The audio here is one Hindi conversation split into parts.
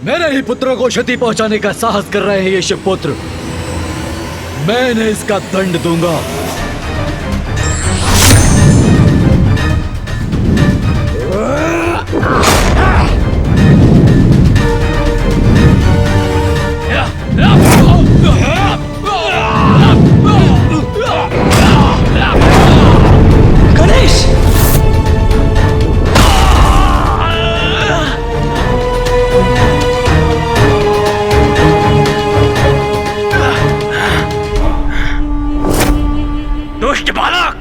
मेरे ही पुत्रों को क्षति पहुंचाने का साहस कर रहे हैं ये शिवपुत्र। मैं इन्हें इसका दंड दूंगा। गणेश! दुष्ट बालक,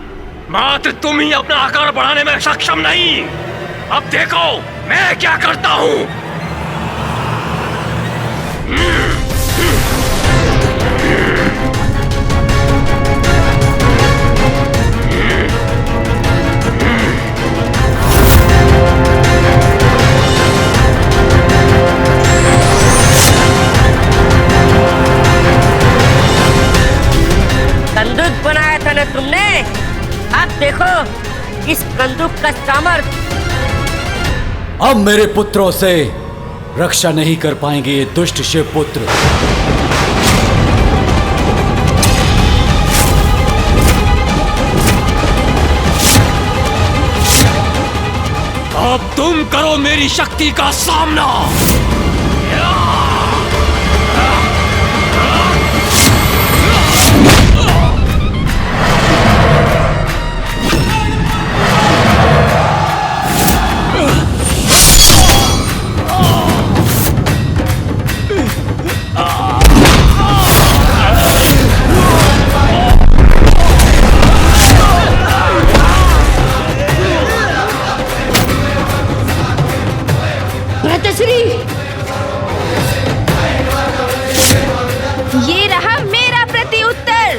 मात्र तुम ही अपना आकार बढ़ाने में सक्षम नहीं। अब देखो मैं क्या करता हूँ। बंदूक बनाया था ना तुमने, अब देखो इस बंदूक का सामर्थ्य। अब मेरे पुत्रों से रक्षा नहीं कर पाएंगे ये दुष्ट शिवपुत्र। अब तुम करो मेरी शक्ति का सामना। ये रहा मेरा प्रत्युत्तर।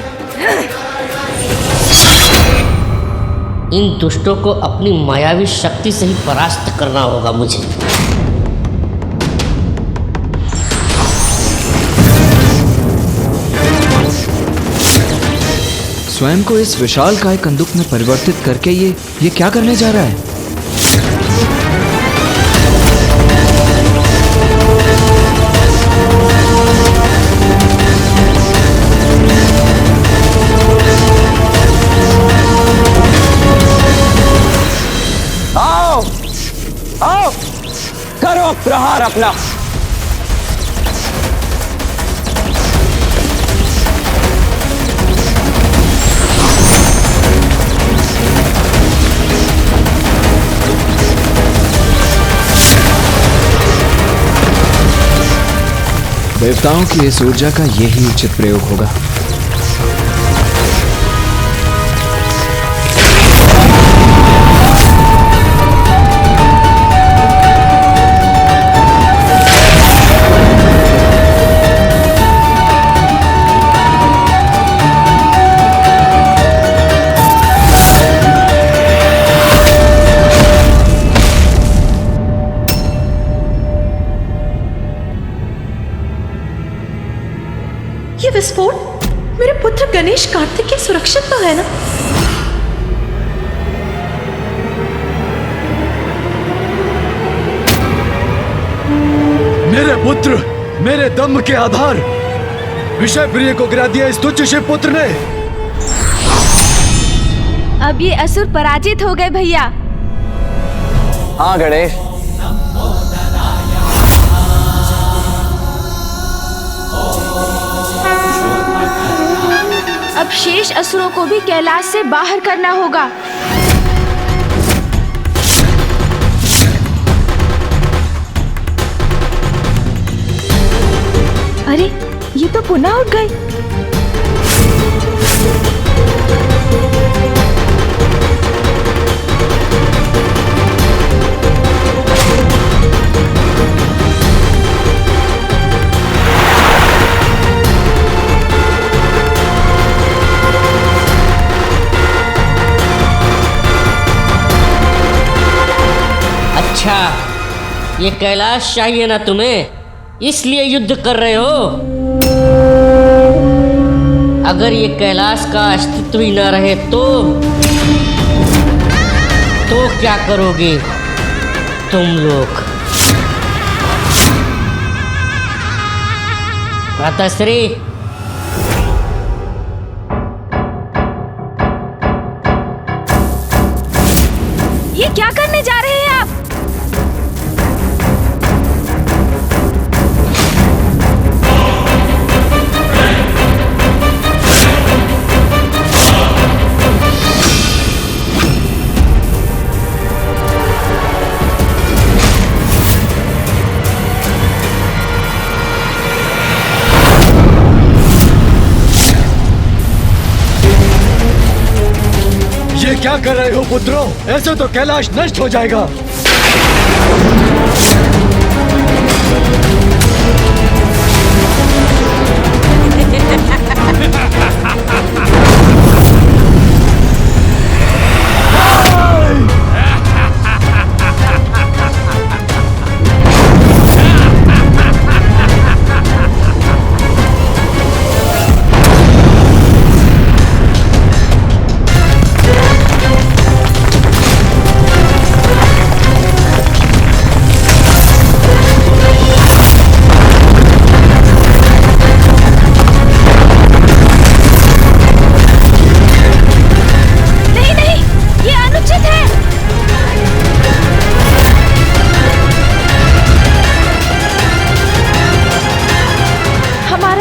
इन दुष्टों को अपनी मायावी शक्ति से ही परास्त करना होगा मुझे। स्वयं को इस विशालकाय कंदुक में परिवर्तित करके ये क्या करने जा रहा है? आओ, करो प्रहार अपना। देवताओं की इस ऊर्जा का यही उचित प्रयोग होगा। ये विस्फोट मेरे पुत्र गणेश कार्तिक के सुरक्षित तो है ना? मेरे पुत्र, मेरे दम के आधार विषय प्रिय को गिरा दिया इस तुच्छ शिवपुत्र ने। अब ये असुर पराजित हो गए भैया। हाँ गणेश, अब शेष असुरों को भी कैलाश से बाहर करना होगा। अरे ये तो पुनः उठ गए। अच्छा, ये कैलाश चाहिए ना तुम्हें, इसलिए युद्ध कर रहे हो। अगर ये कैलाश का अस्तित्व ही ना रहे तो क्या करोगे तुम लोग? भ्राताश्री, ये क्या करने जा रहे हैं आप? ये क्या कर रहे हो पुत्रों? ऐसे तो कैलाश नष्ट हो जाएगा।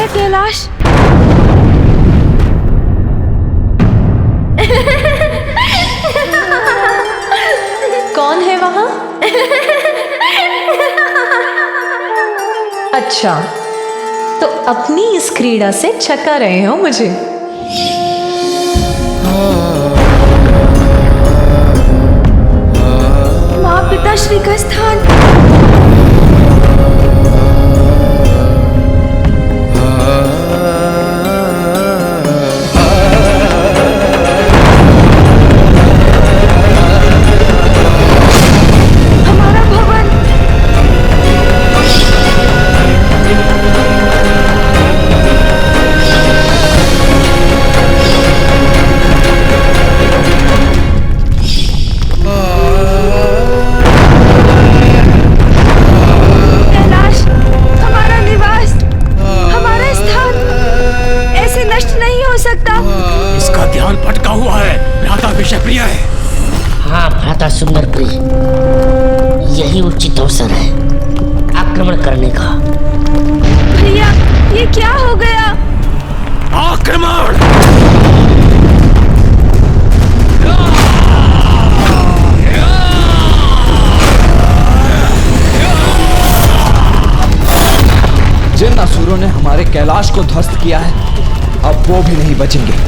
कैलाश, कौन है वहां? अच्छा, तो अपनी इस क्रीड़ा से छका रहे हो मुझे। माँ पिताश्री का स्थान। इसका ध्यान भटका हुआ है, भ्राता विषयप्रिय है। हाँ भ्राता सुंदर प्रिय, यही उचित अवसर है आक्रमण करने का। भैया, ये क्या हो गया? आक्रमण! जिन असुरों ने हमारे कैलाश को ध्वस्त किया है, अब वो भी नहीं बचेंगे।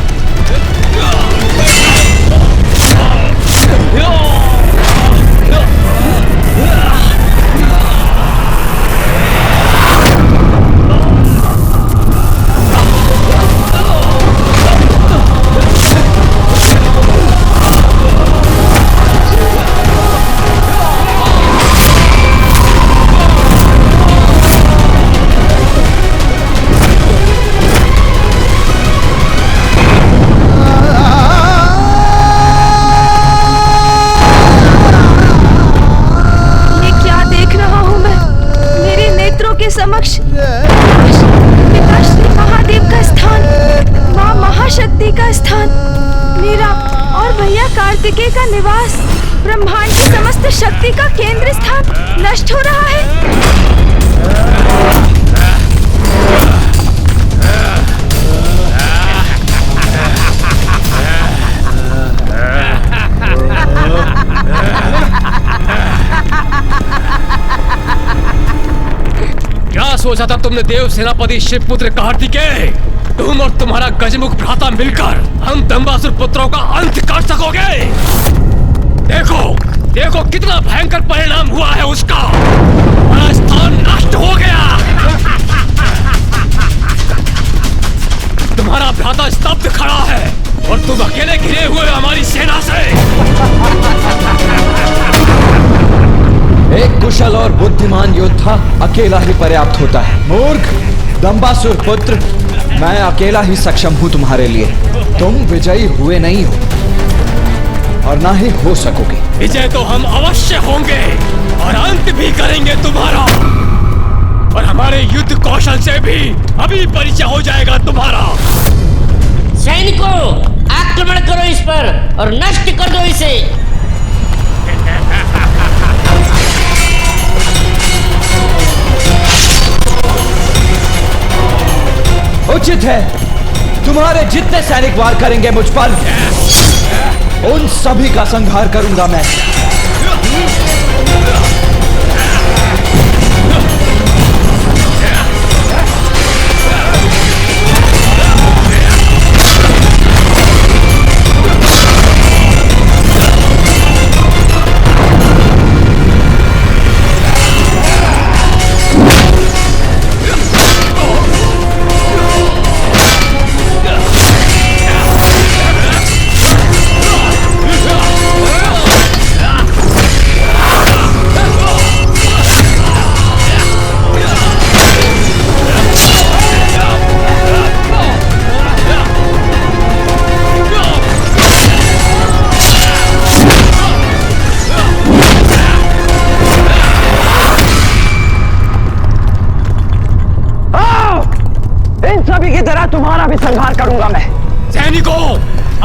समक्ष पिताश्री महादेव का स्थान, माँ महाशक्ति का स्थान, मेरा और भैया कार्तिकेय का निवास, ब्रह्मांड की समस्त शक्ति का केंद्र स्थान नष्ट हो रहा है। क्या सोचा था तुमने देव सेनापति शिवपुत्र कार्तिकेय? तुम और तुम्हारा गजमुख भ्राता मिलकर हम दंबासुर पुत्रों का अंत कर सकोगे? देखो देखो कितना भयंकर परिणाम हुआ है उसका। हमारा स्थान नष्ट हो गया। तुम्हारा भ्राता स्तब्ध खड़ा है और तुम अकेले घिरे हुए हमारी सेना से। एक कुशल और बुद्धिमान योद्धा अकेला ही पर्याप्त होता है। मूर्ख दंबासुर पुत्र, मैं अकेला ही सक्षम हूं तुम्हारे लिए। तुम विजयी हुए नहीं हो और ना ही हो सकोगे। विजय तो हम अवश्य होंगे और अंत भी करेंगे तुम्हारा। और हमारा हमारे युद्ध कौशल से भी अभी परिचय हो जाएगा तुम्हारा। सैनिकों, आक्रमण करो इस पर और नष्ट कर दो इसे। उचित है, तुम्हारे जितने सैनिक वार करेंगे मुझ पर, उन सभी का संहार करूंगा मैं। तुम्हारा भी संहार करूंगा मैं। सैनिकों,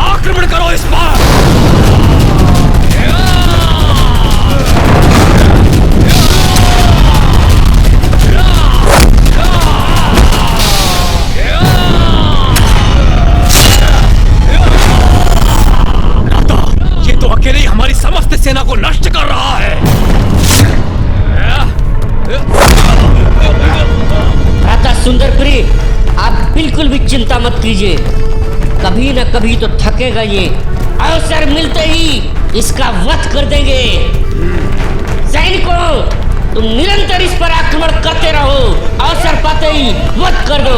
आक्रमण करो इस पर। ये तो अकेले ही हमारी समस्त सेना को नष्ट कर रहा है। भ्राता सुंदरपुरी, आप बिल्कुल भी चिंता मत कीजिए, कभी न कभी तो थकेगा ये। अवसर मिलते ही इसका वध कर देंगे। सैनिकों, तुम निरंतर इस पर आक्रमण करते रहो, अवसर पाते ही वध कर दो।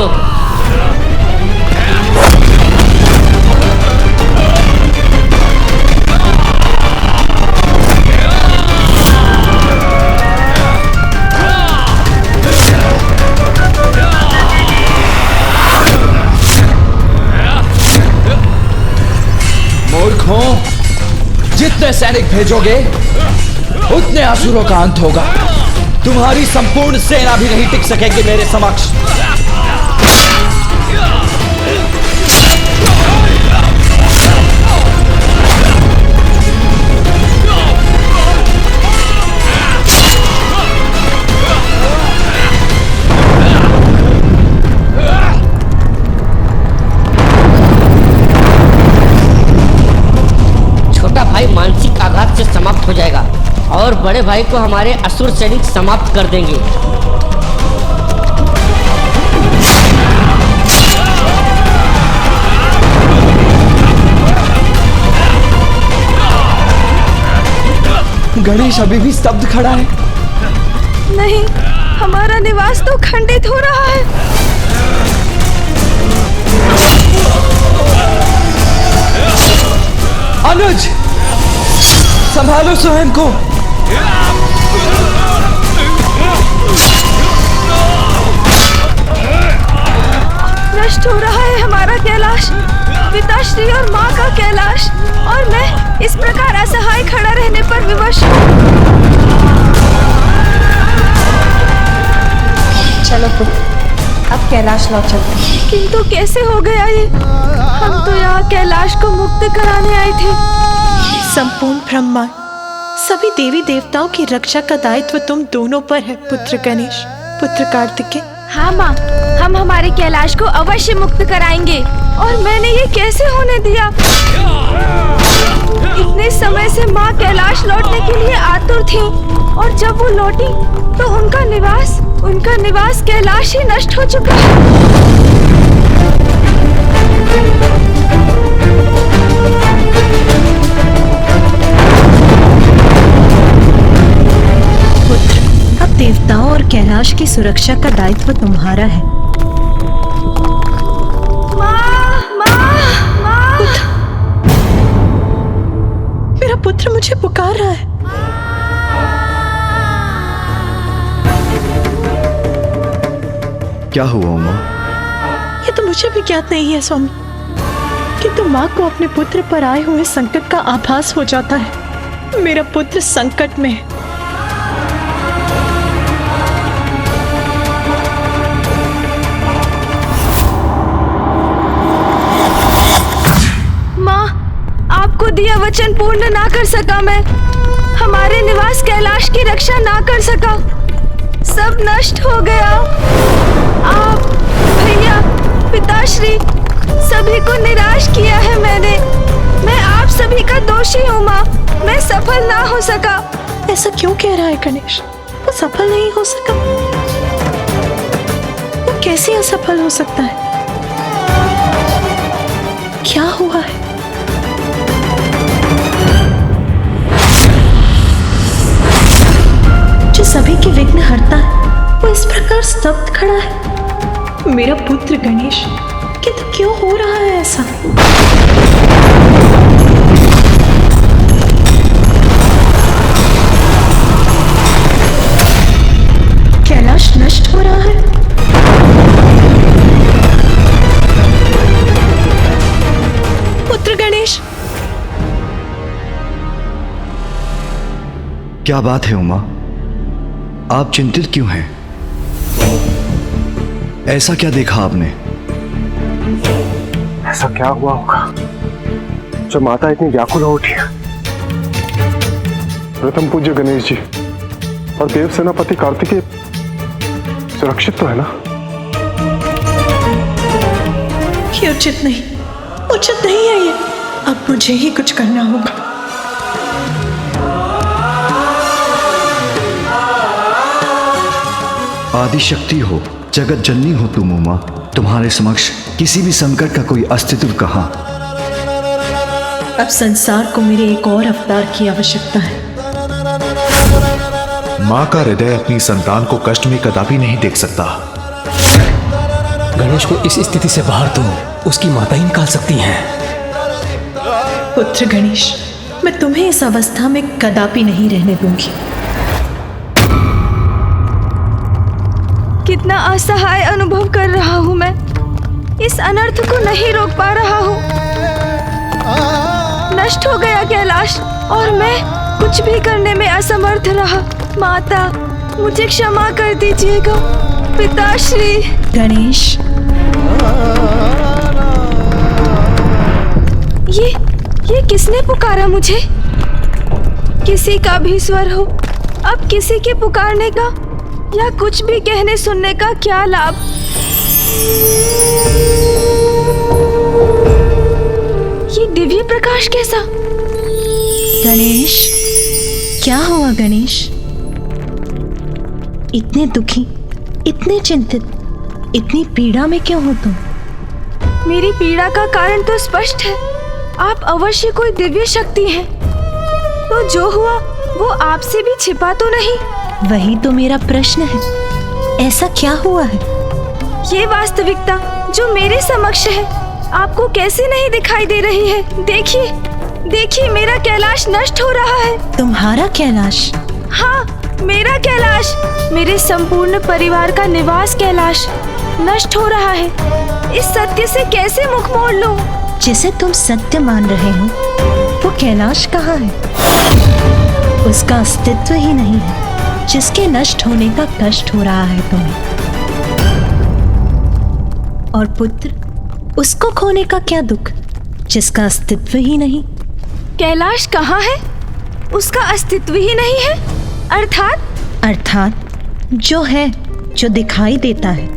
जितने सैनिक भेजोगे उतने असुरों का अंत होगा। तुम्हारी संपूर्ण सेना भी नहीं टिक सकेगी मेरे समक्ष। मानसिक आघात से समाप्त हो जाएगा और बड़े भाई को हमारे असुर सैनिक समाप्त कर देंगे। गणेश अभी भी स्तब्ध खड़ा है। नहीं, हमारा निवास तो खंडित हो रहा है। अनुज, संभालो स्वयं को। नष्ट हो रहा है हमारा कैलाश, पिताश्री और माँ का कैलाश, और मैं इस प्रकार असहाय खड़ा रहने पर विवश हूँ। चलो पुत्र, अब कैलाश लौट चलते हैं। किंतु कैसे हो गया ये? हम तो यहाँ कैलाश को मुक्त कराने आए थे। संपूर्ण ब्रह्मांड, सभी देवी देवताओं की रक्षा का दायित्व तुम दोनों पर है पुत्र गणेश, पुत्र कार्तिकेय। हाँ माँ, हम हमारे कैलाश को अवश्य मुक्त कराएंगे। और मैंने ये कैसे होने दिया? इतने समय से माँ कैलाश लौटने के लिए आतुर थी, और जब वो लौटी तो उनका निवास कैलाश ही नष्ट हो चुका है। देवताओं और कैलाश की सुरक्षा का दायित्व तुम्हारा है। मेरा पुत्र मुझे पुकार रहा है। क्या हुआ उमा? ये तो मुझे भी ज्ञात नहीं है स्वामी, किंतु माँ को अपने पुत्र पर आए हुए संकट का आभास हो जाता है। मेरा पुत्र संकट में है। वचन पूर्ण ना कर सका मैं, हमारे निवास कैलाश की रक्षा ना कर सका, सब नष्ट हो गया। आप, भैया, पिताश्री, सभी को निराश किया है मैंने। मैं आप सभी का दोषी हूँ माँ, मैं सफल ना हो सका। ऐसा क्यों कह रहा है गणेश? वो सफल नहीं हो सका? वो कैसे असफल हो सकता है? क्या हुआ है? जो सभी के विघ्न हरता है, वो इस प्रकार स्तब्ध खड़ा है। मेरा पुत्र गणेश, किंतु क्यों हो रहा है ऐसा? कैलाश नष्ट हो रहा है। पुत्र गणेश, क्या बात है उमा? आप चिंतित क्यों हैं? ऐसा क्या देखा आपने? ऐसा क्या हुआ होगा जो माता इतनी व्याकुल हो उठी है? प्रथम पूज्य गणेश जी और देव सेनापति कार्तिकेय सुरक्षित तो है ना? ये उचित नहीं है ये। अब मुझे ही कुछ करना होगा। आदि शक्ति हो, जगत जननी हो तुम उमा। तुम्हारे समक्ष किसी भी संकट का कोई अस्तित्व कहाँ? अब संसार को मेरे एक और अवतार की आवश्यकता है। माँ का हृदय अपनी संतान को कष्ट में कदापि नहीं देख सकता। गणेश को इस स्थिति से बाहर तुम उसकी माता ही निकाल सकती हैं। पुत्र गणेश, मैं तुम्हें इस अवस्था में कदापि नहीं रहने दूंगी। कितना असहाय अनुभव कर रहा हूँ मैं, इस अनर्थ को नहीं रोक पा रहा हूँ। नष्ट हो गया कैलाश और मैं कुछ भी करने में असमर्थ रहा। माता, मुझे क्षमा कर दीजिएगा। पिताश्री। गणेश, ये किसने पुकारा मुझे? किसी का भी स्वर हो, अब किसी के पुकारने का या कुछ भी कहने सुनने का क्या लाभ? ये दिव्य प्रकाश कैसा? गणेश, क्या हुआ गणेश? इतने दुखी, इतने चिंतित, इतनी पीड़ा में क्यों हो तुम? मेरी पीड़ा का कारण तो स्पष्ट है। आप अवश्य कोई दिव्य शक्ति हैं। तो जो हुआ वो आपसे भी छिपा तो नहीं? वही तो मेरा प्रश्न है। ऐसा क्या हुआ है? ये वास्तविकता जो मेरे समक्ष है आपको कैसे नहीं दिखाई दे रही है? देखिए, देखिए, मेरा कैलाश नष्ट हो रहा है। तुम्हारा कैलाश? हाँ, मेरा कैलाश, मेरे संपूर्ण परिवार का निवास कैलाश नष्ट हो रहा है। इस सत्य से कैसे मुख मोड़ लूं? जिसे तुम सत्य मान रहे हो वो कैलाश कहाँ है? उसका अस्तित्व ही नहीं है, जिसके नष्ट होने का कष्ट हो रहा है तुम्हें। और पुत्र, उसको खोने का क्या दुख, जिसका अस्तित्व ही नहीं? कैलाश कहाँ है? उसका अस्तित्व ही नहीं है। अर्थात जो है, जो दिखाई देता है,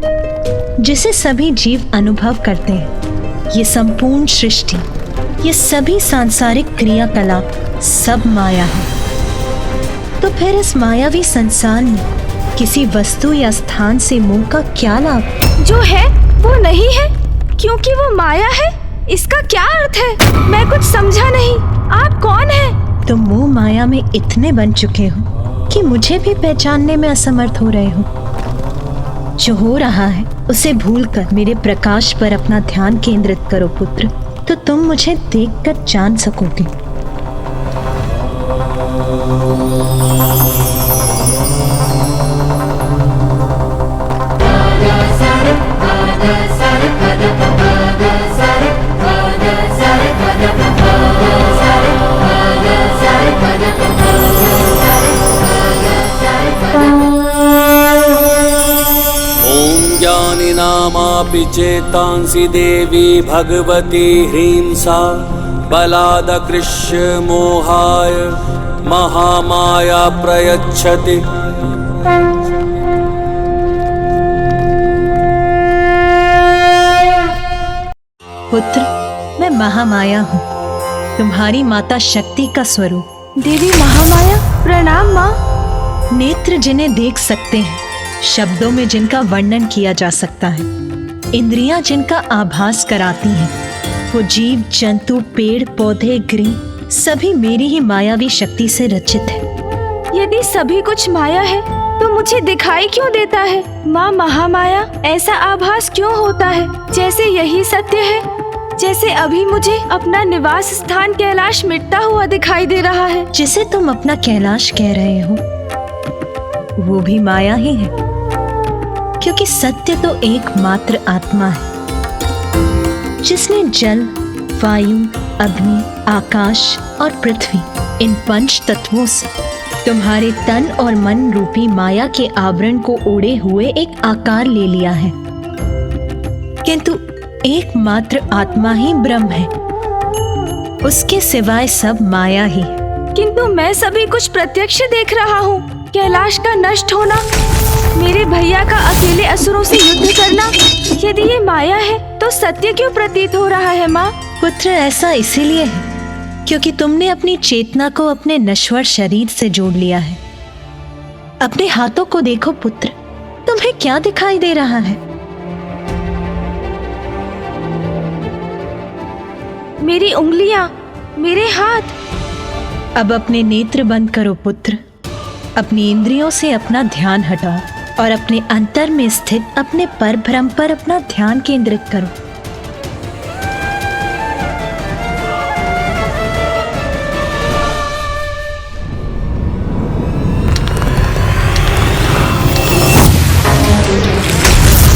जिसे सभी जीव अनुभव करते हैं। ये संपूर्ण सृष्टि, ये सभी सांसारिक क्रियाकलाप सब माया है। तो फिर इस मायावी संसार में किसी वस्तु या स्थान से मोह का क्या लाभ? जो है वो नहीं है क्योंकि वो माया है। इसका क्या अर्थ है? मैं कुछ समझा नहीं। आप कौन हैं? तुम मोह माया में इतने बन चुके हो कि मुझे भी पहचानने में असमर्थ हो रहे हो। जो हो रहा है उसे भूलकर मेरे प्रकाश पर अपना ध्यान केंद्रित करो पुत्र, तो तुम मुझे देखकर जान सकोगे। ज्ञानिनामापि चेतांसि देवी भगवती ह्रीं सा बलादकृष्य मोहाय महामाया प्रयच्छति। पुत्र, मैं महामाया हूँ, तुम्हारी माता शक्ति का स्वरूप। देवी महामाया, प्रणाम माँ। नेत्र जिन्हें देख सकते हैं, शब्दों में जिनका वर्णन किया जा सकता है, इंद्रियां जिनका आभास कराती हैं, वो जीव जंतु पेड़ पौधे गृह सभी मेरी ही मायावी शक्ति से रचित है। यदि सभी कुछ माया है तो मुझे दिखाई क्यों देता है? माँ महामाया, ऐसा आभास क्यों होता है जैसे यही सत्य है? जैसे अभी मुझे अपना निवास स्थान कैलाश मिटता हुआ दिखाई दे रहा है। जिसे तुम अपना कैलाश कह रहे हो वो भी माया ही है, क्योंकि सत्य तो एकमात्र आत्मा है जिसने जल, वायु, अग्नि, आकाश और पृथ्वी इन पंच तत्वों से तुम्हारे तन और मन रूपी माया के आवरण को ओढ़े हुए एक आकार ले लिया है। किंतु एकमात्र आत्मा ही ब्रह्म है, उसके सिवाय सब माया ही। किंतु मैं सभी कुछ प्रत्यक्ष देख रहा हूँ। कैलाश का नष्ट होना, मेरे भैया का अकेले असुरों से युद्ध करना, यदि ये माया है तो सत्य क्यों प्रतीत हो रहा है माँ? पुत्र, ऐसा इसीलिए है क्योंकि तुमने अपनी चेतना को अपने नश्वर शरीर से जोड़ लिया है। अपने हाथों को देखो पुत्र, तुम्हें क्या दिखाई दे रहा है? मेरी उंगलियां, मेरे हाथ। अब अपने नेत्र बंद करो पुत्र, अपनी इंद्रियों से अपना ध्यान हटाओ और अपने अंतर में स्थित अपने परब्रह्म पर अपना ध्यान केंद्रित करो।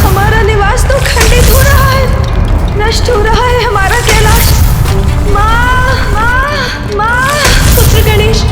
हमारा निवास तो खंडित हो रहा है, नष्ट हो रहा है हमारा कैलाश। माँ, माँ, माँ, पुत्र गणेश।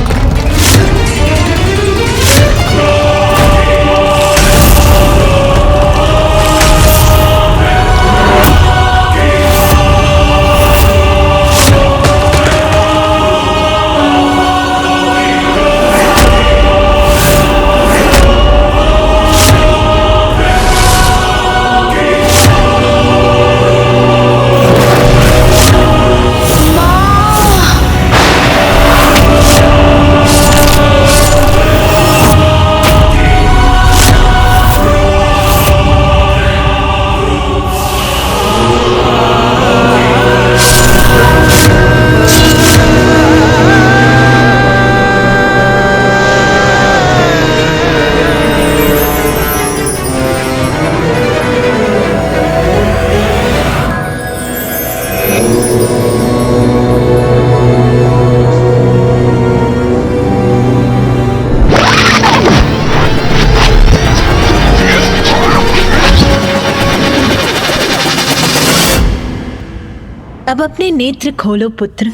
अब अपने नेत्र खोलो पुत्र,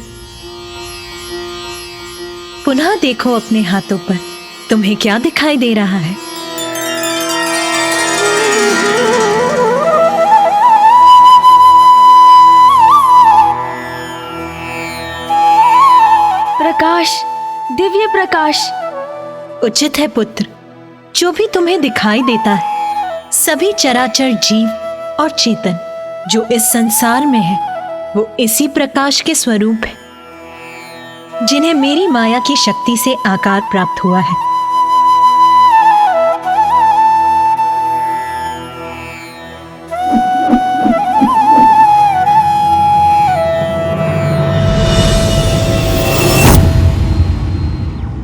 पुनः देखो अपने हाथों पर, तुम्हें क्या दिखाई दे रहा है? प्रकाश, दिव्य प्रकाश। उचित है पुत्र, जो भी तुम्हें दिखाई देता है सभी चराचर जीव और चेतन जो इस संसार में है वो इसी प्रकाश के स्वरूप है जिन्हें मेरी माया की शक्ति से आकार प्राप्त हुआ है।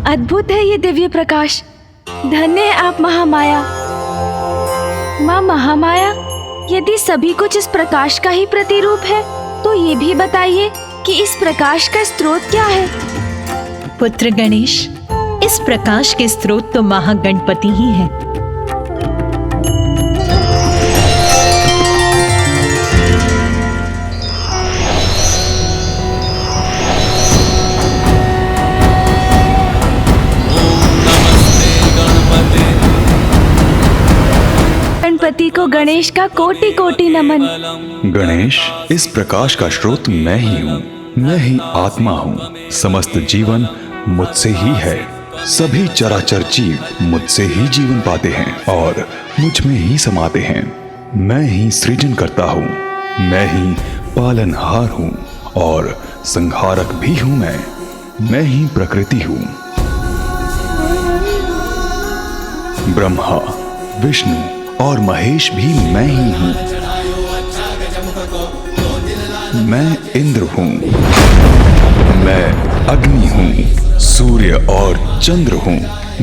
अद्भुत है ये दिव्य प्रकाश। धन्य है आप महामाया। माँ महामाया, यदि सभी कुछ इस प्रकाश का ही प्रतिरूप है तो ये भी बताइए कि इस प्रकाश का स्रोत क्या है? पुत्र गणेश, इस प्रकाश के स्रोत तो महागणपति ही है। गणपति को गणेश का कोटि कोटि नमन। गणेश, इस प्रकाश का स्रोत मैं ही हूँ। मैं ही आत्मा हूँ। समस्त जीवन मुझसे ही है। सभी चराचर जीव मुझसे ही जीवन पाते हैं और मुझ में ही समाते हैं। मैं ही सृजन करता हूँ, मैं ही पालनहार हूँ और संहारक भी हूँ। मैं ही प्रकृति हूँ। ब्रह्मा, विष्णु और महेश भी मैं ही हूँ। मैं इंद्र हूँ, मैं अग्नि हूँ, सूर्य और चंद्र हूँ,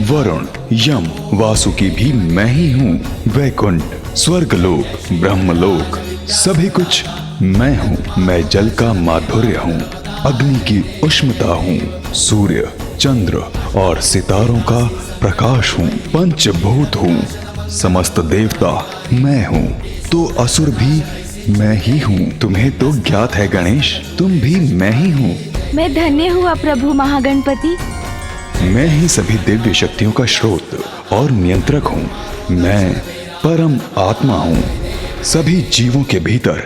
वरुण, यम, वासुकी भी मैं ही हूँ। वैकुंठ, स्वर्गलोक, ब्रह्मलोक, सभी कुछ मैं हूँ। मैं जल का माधुर्य हूँ, अग्नि की उष्णता हूँ, सूर्य, चंद्र और सितारों का प्रकाश हूँ, पंचभूत हूँ, समस्त देवता मैं हूँ, तो असुर भी मैं ही हूँ। तुम्हें तो ज्ञात है गणेश, तुम भी मैं ही हूँ। मैं धन्य हुआ प्रभु महागणपति। मैं ही सभी दिव्य शक्तियों का स्रोत और नियंत्रक हूँ। मैं परम आत्मा हूँ। सभी जीवों के भीतर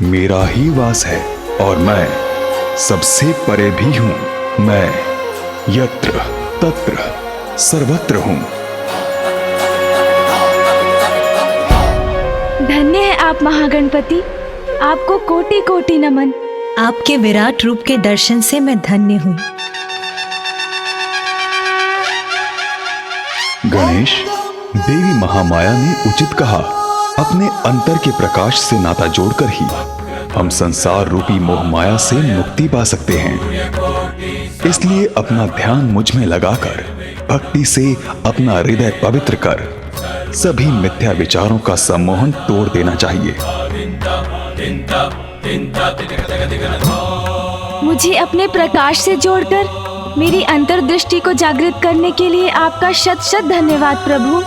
मेरा ही वास है और मैं सबसे परे भी हूँ। मैं यत्र तत्र सर्वत्र हूँ। धन्य है आप महागणपति, आपको कोटि कोटि नमन। आपके विराट रूप के दर्शन से मैं धन्य हुई। गणेश, देवी महामाया ने उचित कहा, अपने अंतर के प्रकाश से नाता जोड़कर ही हम संसार रूपी मोह माया से मुक्ति पा सकते हैं। इसलिए अपना ध्यान मुझ में लगाकर भक्ति से अपना हृदय पवित्र कर सभी मिथ्या विचारों का सम्मोहन तोड़ देना चाहिए। मुझे अपने प्रकाश से जोड़कर मेरी अंतर्दृष्टि को जागृत करने के लिए आपका शत शत धन्यवाद प्रभु।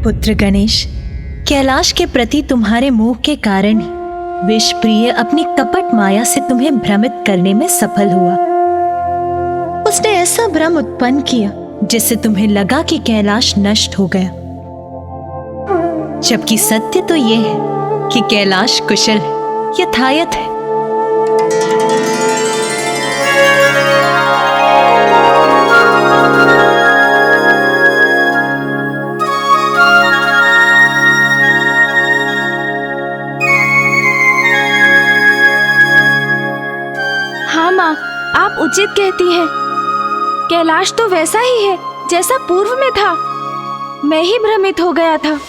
पुत्र गणेश, कैलाश के प्रति तुम्हारे मोह के कारण ही विषप्रिय अपनी कपट माया से तुम्हें भ्रमित करने में सफल हुआ। उसने ऐसा भ्रम उत्पन्न किया जिससे तुम्हें लगा कि कैलाश नष्ट हो गया, जबकि सत्य तो यह है कि कैलाश कुशल है, यथायथ है। हाँ माँ, आप उचित कहती हैं। कैलाश तो वैसा ही है जैसा पूर्व में था। मैं ही भ्रमित हो गया था।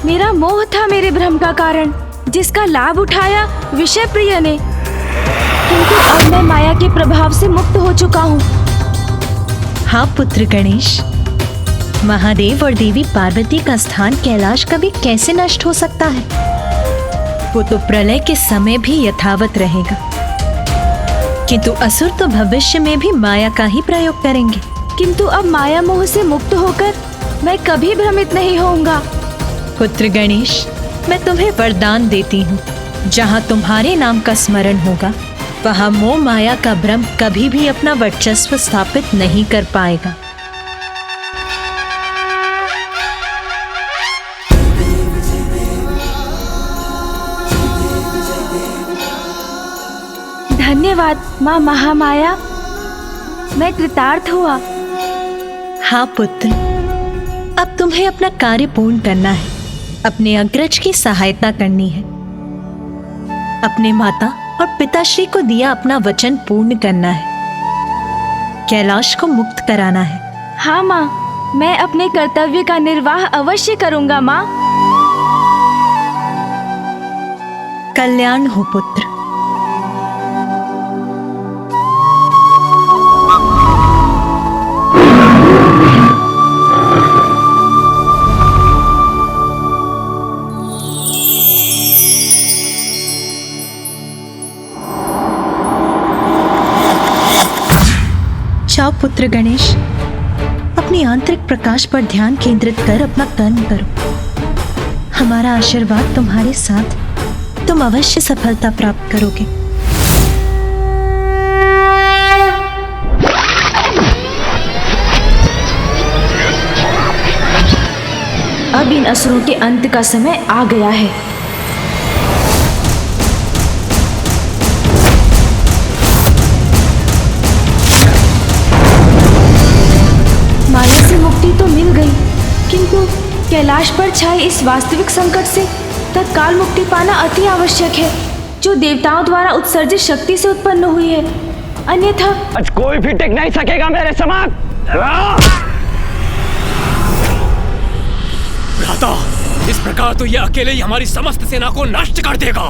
मेरा मोह था मेरे भ्रम का कारण, जिसका लाभ उठाया विषय प्रिय ने। किंतु अब मैं माया के प्रभाव से मुक्त हो चुका हूँ। हाँ पुत्र गणेश, महादेव और देवी पार्वती का स्थान कैलाश कभी कैसे नष्ट हो सकता है? वो तो प्रलय के समय भी यथावत रहेगा। किंतु असुर तो भविष्य में भी माया का ही प्रयोग करेंगे। किंतु अब माया मोह से मुक्त होकर मैं कभी भ्रमित नहीं होऊंगा। पुत्र गणेश, मैं तुम्हें वरदान देती हूँ, जहाँ तुम्हारे नाम का स्मरण होगा वहाँ मोह माया का भ्रम कभी भी अपना वर्चस्व स्थापित नहीं कर पाएगा। धन्यवाद माँ महामाया, मैं कृतार्थ हुआ। हाँ पुत्र, अब तुम्हें अपना कार्य पूर्ण करना है। अपने अग्रज की सहायता करनी है। अपने माता और पिताश्री को दिया अपना वचन पूर्ण करना है। कैलाश को मुक्त कराना है। हाँ माँ, मैं अपने कर्तव्य का निर्वाह अवश्य करूंगा माँ। कल्याण हो पुत्र। जाओ पुत्र गणेश, अपनी आंतरिक प्रकाश पर ध्यान केंद्रित कर अपना कर्म करो। हमारा आशीर्वाद तुम्हारे साथ, तुम अवश्य सफलता प्राप्त करोगे। अब इन असुरों के अंत का समय आ गया है। कैलाश पर छाए इस वास्तविक संकट से तत्काल मुक्ति पाना अति आवश्यक है, जो देवताओं द्वारा उत्सर्जित शक्ति से उत्पन्न हुई है। अन्यथा आज कोई भी टिक नहीं सकेगा मेरे समक्ष। भ्राता, इस प्रकार तो ये अकेले ही हमारी समस्त सेना को नष्ट कर देगा।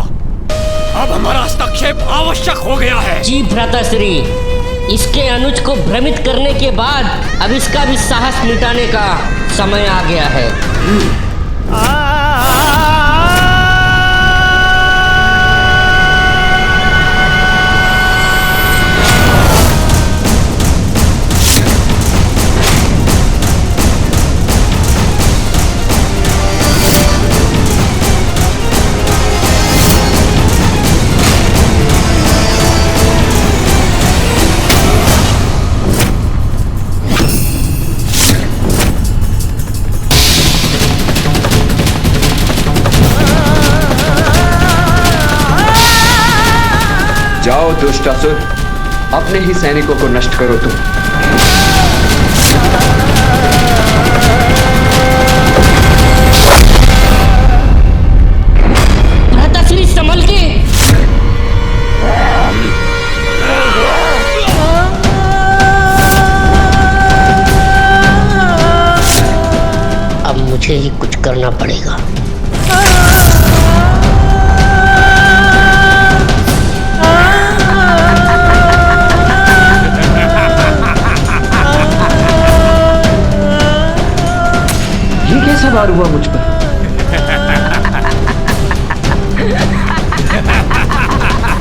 अब हमारा हस्तक्षेप आवश्यक हो गया है। जी भ्राताश्री, इसके अनुज को भ्रमित करने के बाद अब इसका भी साहस मिटाने का समय आ गया है। जाओ दुष्टासुर, अपने ही सैनिकों को नष्ट करो तुम। भ्राताश्री संभल के। अब मुझे ही कुछ करना पड़ेगा। कैसा वार हुआ मुझ पर?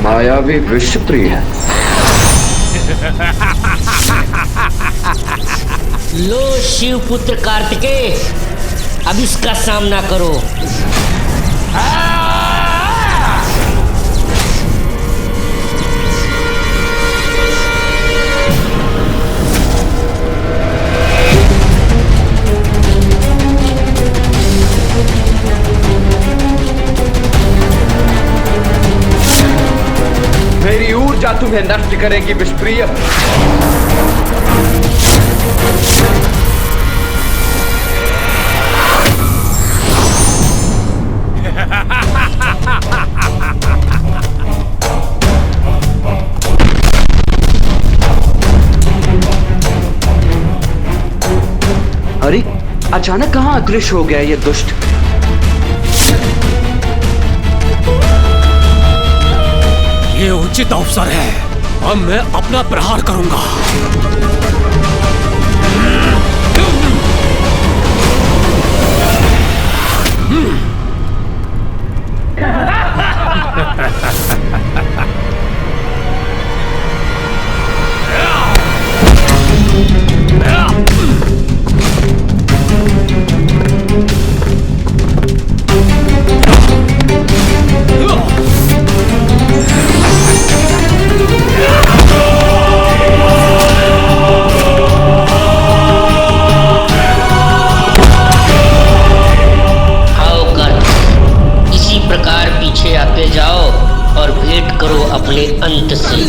मायावी विश्वप्रिय है। लो शिवपुत्र कार्तिकेय, अब इसका सामना करो। मेरी ऊर्जा तुम्हें नष्ट करेगी विषप्रिय। अरे अचानक कहां अदृश्य हो गया ये दुष्ट? ये उचित अवसर है, अब मैं अपना प्रहार करूंगा। अपने अंत से।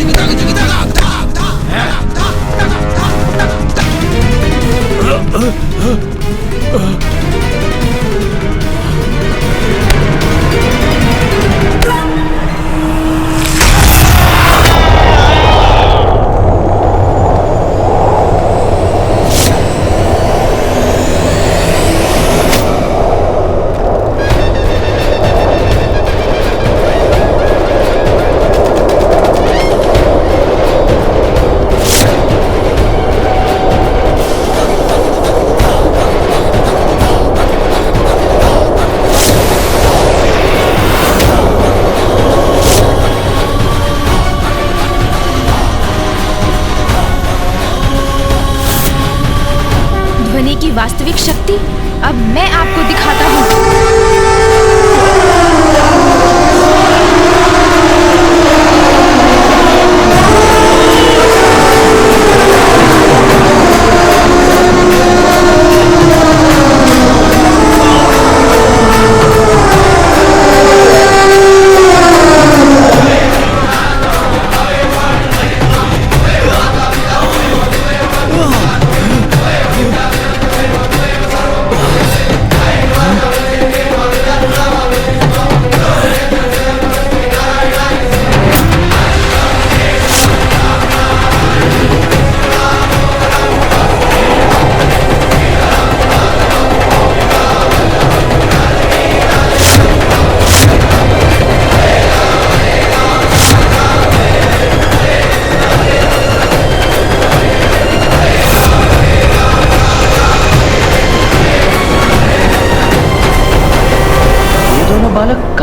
की वास्तविक शक्ति अब मैं आपको दिखाता हूँ।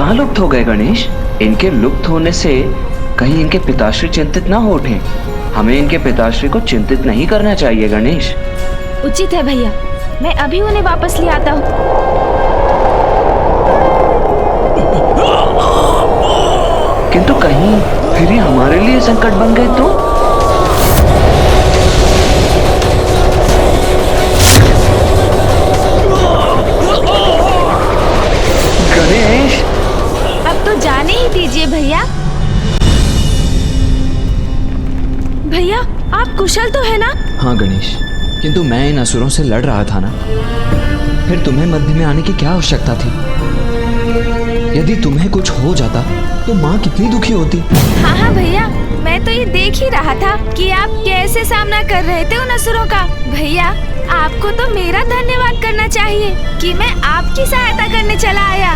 कहाँ लुप्त हो गए गणेश? इनके लुप्त होने से कहीं इनके पिताश्री चिंतित ना हो उठें। हमें इनके पिताश्री को चिंतित नहीं करना चाहिए गणेश। उचित है भैया, मैं अभी उन्हें वापस ले आता हूँ। किंतु कहीं फिर ये हमारे लिए संकट बन गए तो? गणेश, अब तो जाने ही दीजिए भैया। भैया, आप कुशल तो है ना? हाँ गणेश, किंतु मैं इन असुरों से लड़ रहा था ना, फिर तुम्हें मध्य में आने की क्या आवश्यकता थी? यदि तुम्हें कुछ हो जाता तो माँ कितनी दुखी होती। हाँ हाँ भैया, मैं तो ये देख ही रहा था कि आप कैसे सामना कर रहे थे उन असुरों का। भैया, आपको तो मेरा धन्यवाद करना चाहिए कि मैं आपकी सहायता करने चला आया।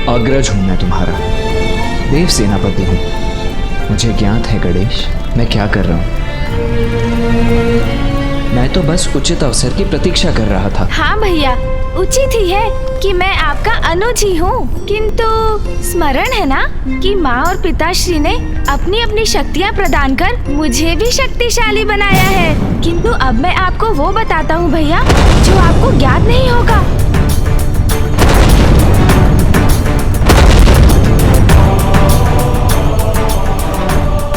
अग्रज हूँ मैं तुम्हारा, देव सेनापति हूँ। मुझे ज्ञात है गणेश, मैं क्या कर रहा हूँ। मैं तो बस उचित अवसर की प्रतीक्षा कर रहा था। हाँ भैया, उचित ही है कि मैं आपका अनुज ही हूँ, किंतु स्मरण है ना कि माँ और पिताश्री ने अपनी अपनी शक्तियाँ प्रदान कर मुझे भी शक्तिशाली बनाया है। किंतु अब मैं आपको वो बताता हूँ भैया, जो आपको ज्ञात नहीं होगा।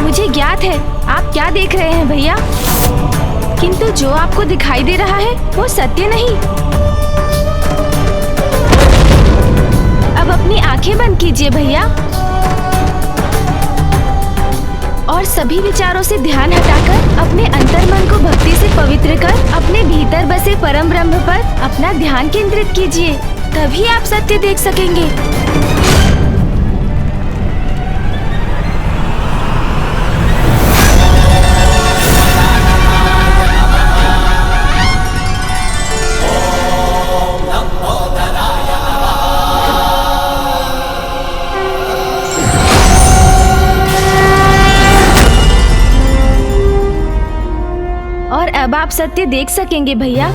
मुझे ज्ञात है आप क्या देख रहे हैं भैया, किंतु जो आपको दिखाई दे रहा है वो सत्य नहीं। अब अपनी आंखें बंद कीजिए भैया और सभी विचारों से ध्यान हटाकर अपने अंतर्मन को भक्ति से पवित्र कर अपने भीतर बसे परम ब्रह्म पर अपना ध्यान केंद्रित कीजिए, तभी आप सत्य देख सकेंगे। और अब आप सत्य देख सकेंगे भैया।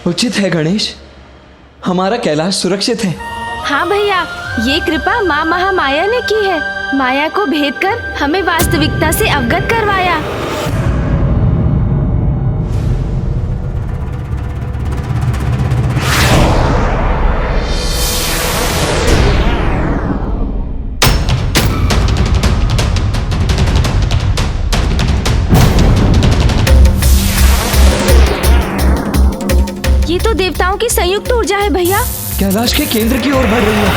उचित है गणेश, हमारा कैलाश सुरक्षित है। हाँ भैया, ये कृपा माँ महामाया ने की है। माया को भेद कर हमें वास्तविकता से अवगत करवाया। ये तो देवताओं की संयुक्त ऊर्जा है भैया। कैलाश के केंद्र की ओर बढ़ रही है।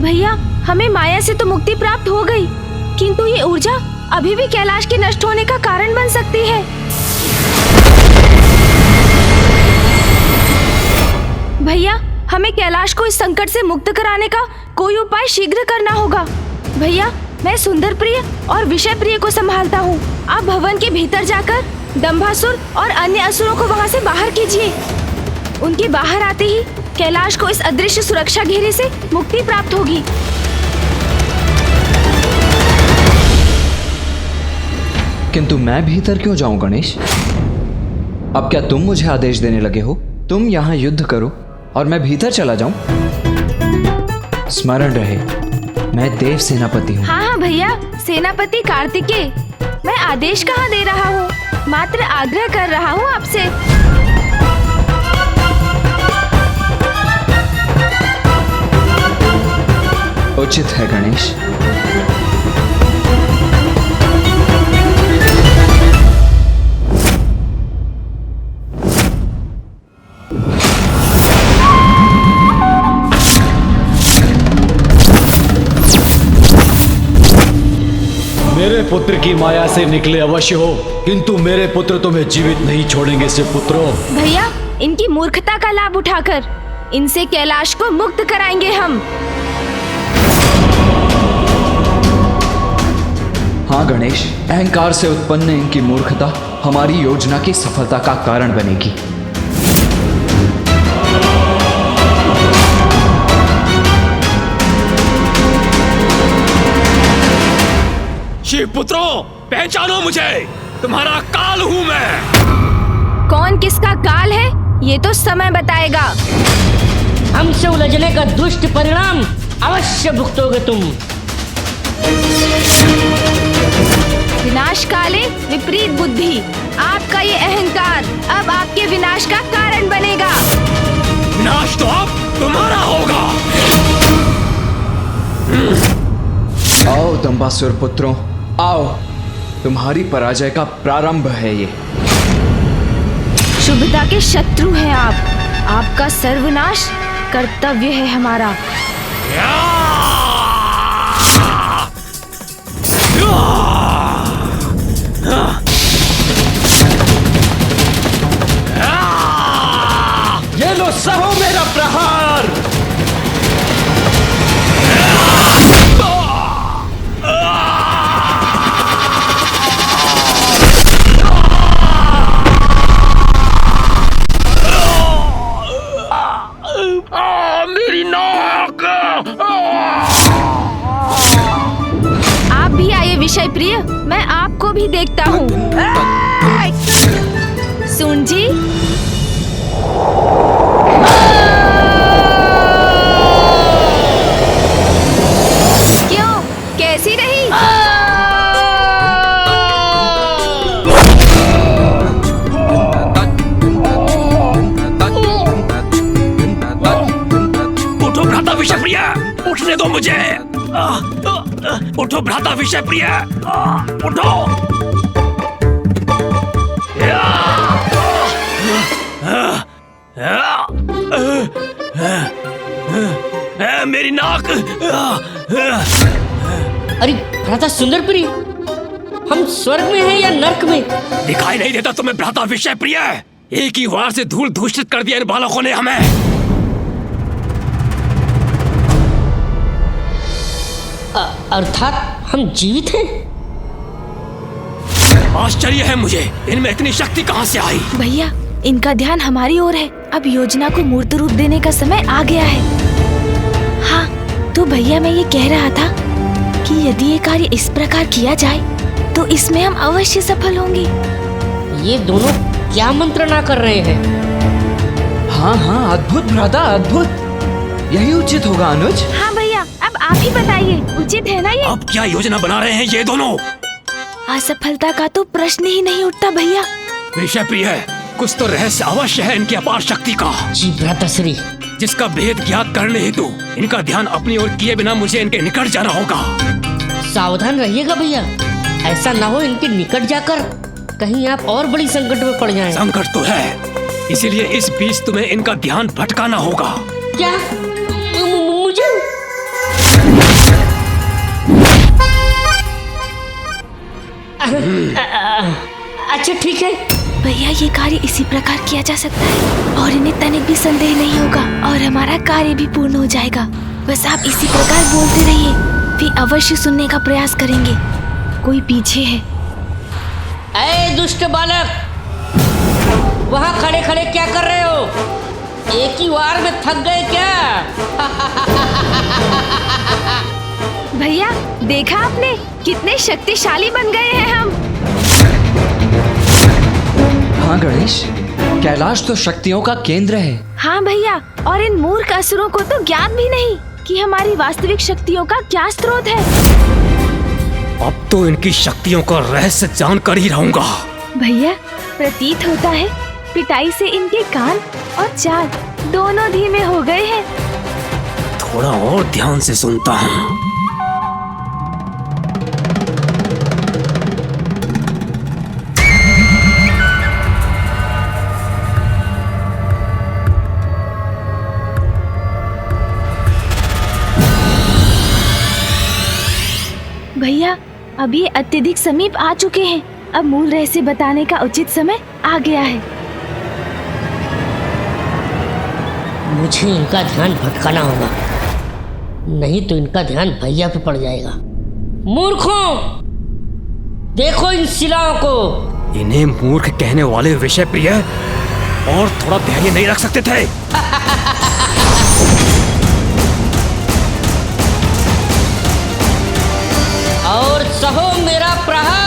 भैया, हमें माया से तो मुक्ति प्राप्त हो गई, किंतु ये ऊर्जा अभी भी कैलाश के नष्ट होने का कारण बन सकती है। भैया, हमें कैलाश को इस संकट से मुक्त कराने का कोई उपाय शीघ्र करना होगा। भैया, मैं सुंदर प्रिय और विषय प्रिय को संभालता हूँ। आप भवन के भीतर जाकर दंभासुर और अन्य असुरों को वहाँ से बाहर कीजिए। उनके बाहर आते ही कैलाश को इस अदृश्य सुरक्षा घेरे से मुक्ति प्राप्त होगी। किंतु मैं भीतर क्यों जाऊं गणेश? अब क्या तुम मुझे आदेश देने लगे हो? तुम यहाँ युद्ध करो और मैं भीतर चला जाऊं? स्मरण रहे, मैं देव सेनापति हूँ। हाँ हाँ भैया, सेनापति कार्तिकेय। मैं आदेश कहाँ दे रहा हूँ, मात्र आग्रह कर रहा हूँ आपसे। उचित है गणेश। मेरे पुत्र की माया से निकले अवश्य हो, किंतु मेरे पुत्र तुम्हें जीवित नहीं छोड़ेंगे से पुत्रों। भैया, इनकी मूर्खता का लाभ उठाकर इनसे कैलाश को मुक्त कराएंगे हम। हाँ गणेश, अहंकार से उत्पन्न इनकी मूर्खता हमारी योजना की सफलता का कारण बनेगी। शिव पुत्रों, पहचानो मुझे, तुम्हारा काल हूँ मैं। कौन किसका काल है ये तो समय बताएगा। हमसे उलझने का दुष्ट परिणाम अवश्य भुगतोगे तुम। विनाश काले विपरीत बुद्धि, आपका ये अहंकार अब आपके विनाश का कारण बनेगा। विनाश तो अब तुम्हारा होगा। आओ दंबासुर पुत्रों, आओ, तुम्हारी पराजय का प्रारंभ है ये। शुभता के शत्रु हैं आप, आपका सर्वनाश कर्तव्य है हमारा। ये लो सहो मेरा प्रहार। मेरी नाक। आप भी आइए विषय प्रिय, मैं आपको भी देखता हूँ। सुन जी, क्यों, कैसी रही? उठो भ्राता विषप्रिय, उठने दो मुझे। उठो भ्राता विषप्रिय, उठो। मेरी नाक। अरे भ्राता सुंदरपुरी, हम स्वर्ग में हैं या नर्क में? दिखाई नहीं देता तुम्हें भ्राता विषप्रिय? एक ही वार से धूल दूषित कर दिया इन बालकों ने हमें। अर्थात हम जीवित हैं? आश्चर्य है मुझे, इनमें इतनी शक्ति कहां से आई? भैया, इनका ध्यान हमारी ओर है। अब योजना को मूर्त रूप देने का समय आ गया है। हाँ, तो भैया मैं ये कह रहा था कि यदि ये कार्य इस प्रकार किया जाए तो इसमें हम अवश्य सफल होंगे। ये दोनों क्या मंत्रणा कर रहे हैं? हाँ हाँ, अद्भुत भ्राता, अद्भुत। यही उचित होगा अनुज। हाँ भैया, अब आप ही बताइए, उचित है ना ये? अब क्या योजना बना रहे हैं ये दोनों? असफलता का तो प्रश्न ही नहीं उठता भैया। विषप्रिय, कुछ तो रहस्य अवश्य है इनकी अपार शक्ति का। जी भ्राताश्री। जिसका भेद ज्ञात करने हेतु इनका ध्यान अपनी ओर किए बिना मुझे इनके निकट जाना होगा। सावधान रहिएगा भैया, ऐसा ना हो इनके निकट जाकर कहीं आप और बड़ी संकट में पड़ जाएं। संकट तो है, इसीलिए इस बीच तुम्हें इनका ध्यान भटकाना होगा। क्या? मुझे? अच्छा ठीक है भैया, ये कार्य इसी प्रकार किया जा सकता है और इन्हें तनिक भी संदेह नहीं होगा और हमारा कार्य भी पूर्ण हो जाएगा। बस आप इसी प्रकार बोलते रहिए, वे अवश्य सुनने का प्रयास करेंगे। कोई पीछे है। ऐ दुष्ट बालक, वहाँ खड़े खड़े क्या कर रहे हो? एक ही वार में थक गए क्या? भैया, देखा आपने कितने शक्तिशाली बन गए हैं हम। हाँ गणेश, कैलाश तो शक्तियों का केंद्र है। हाँ भैया, और इन मूर्ख असुरों को तो ज्ञात भी नहीं कि हमारी वास्तविक शक्तियों का क्या स्रोत है। अब तो इनकी शक्तियों का रहस्य जानकर ही रहूंगा। भैया, प्रतीत होता है पिटाई से इनके कान और चाल दोनों धीमे हो गए हैं। थोड़ा और ध्यान से सुनता हूँ। भैया, अभी अत्यधिक समीप आ चुके हैं। अब मूल रहस्य बताने का उचित समय आ गया है। मुझे इनका ध्यान भटकाना होगा, नहीं तो इनका ध्यान भैया पे पड़ जाएगा। मूर्खों, देखो इन शिलाओं को। इन्हें मूर्ख कहने वाले विषप्रिय और थोड़ा धैर्य नहीं रख सकते थे? और सहो मेरा प्रहार।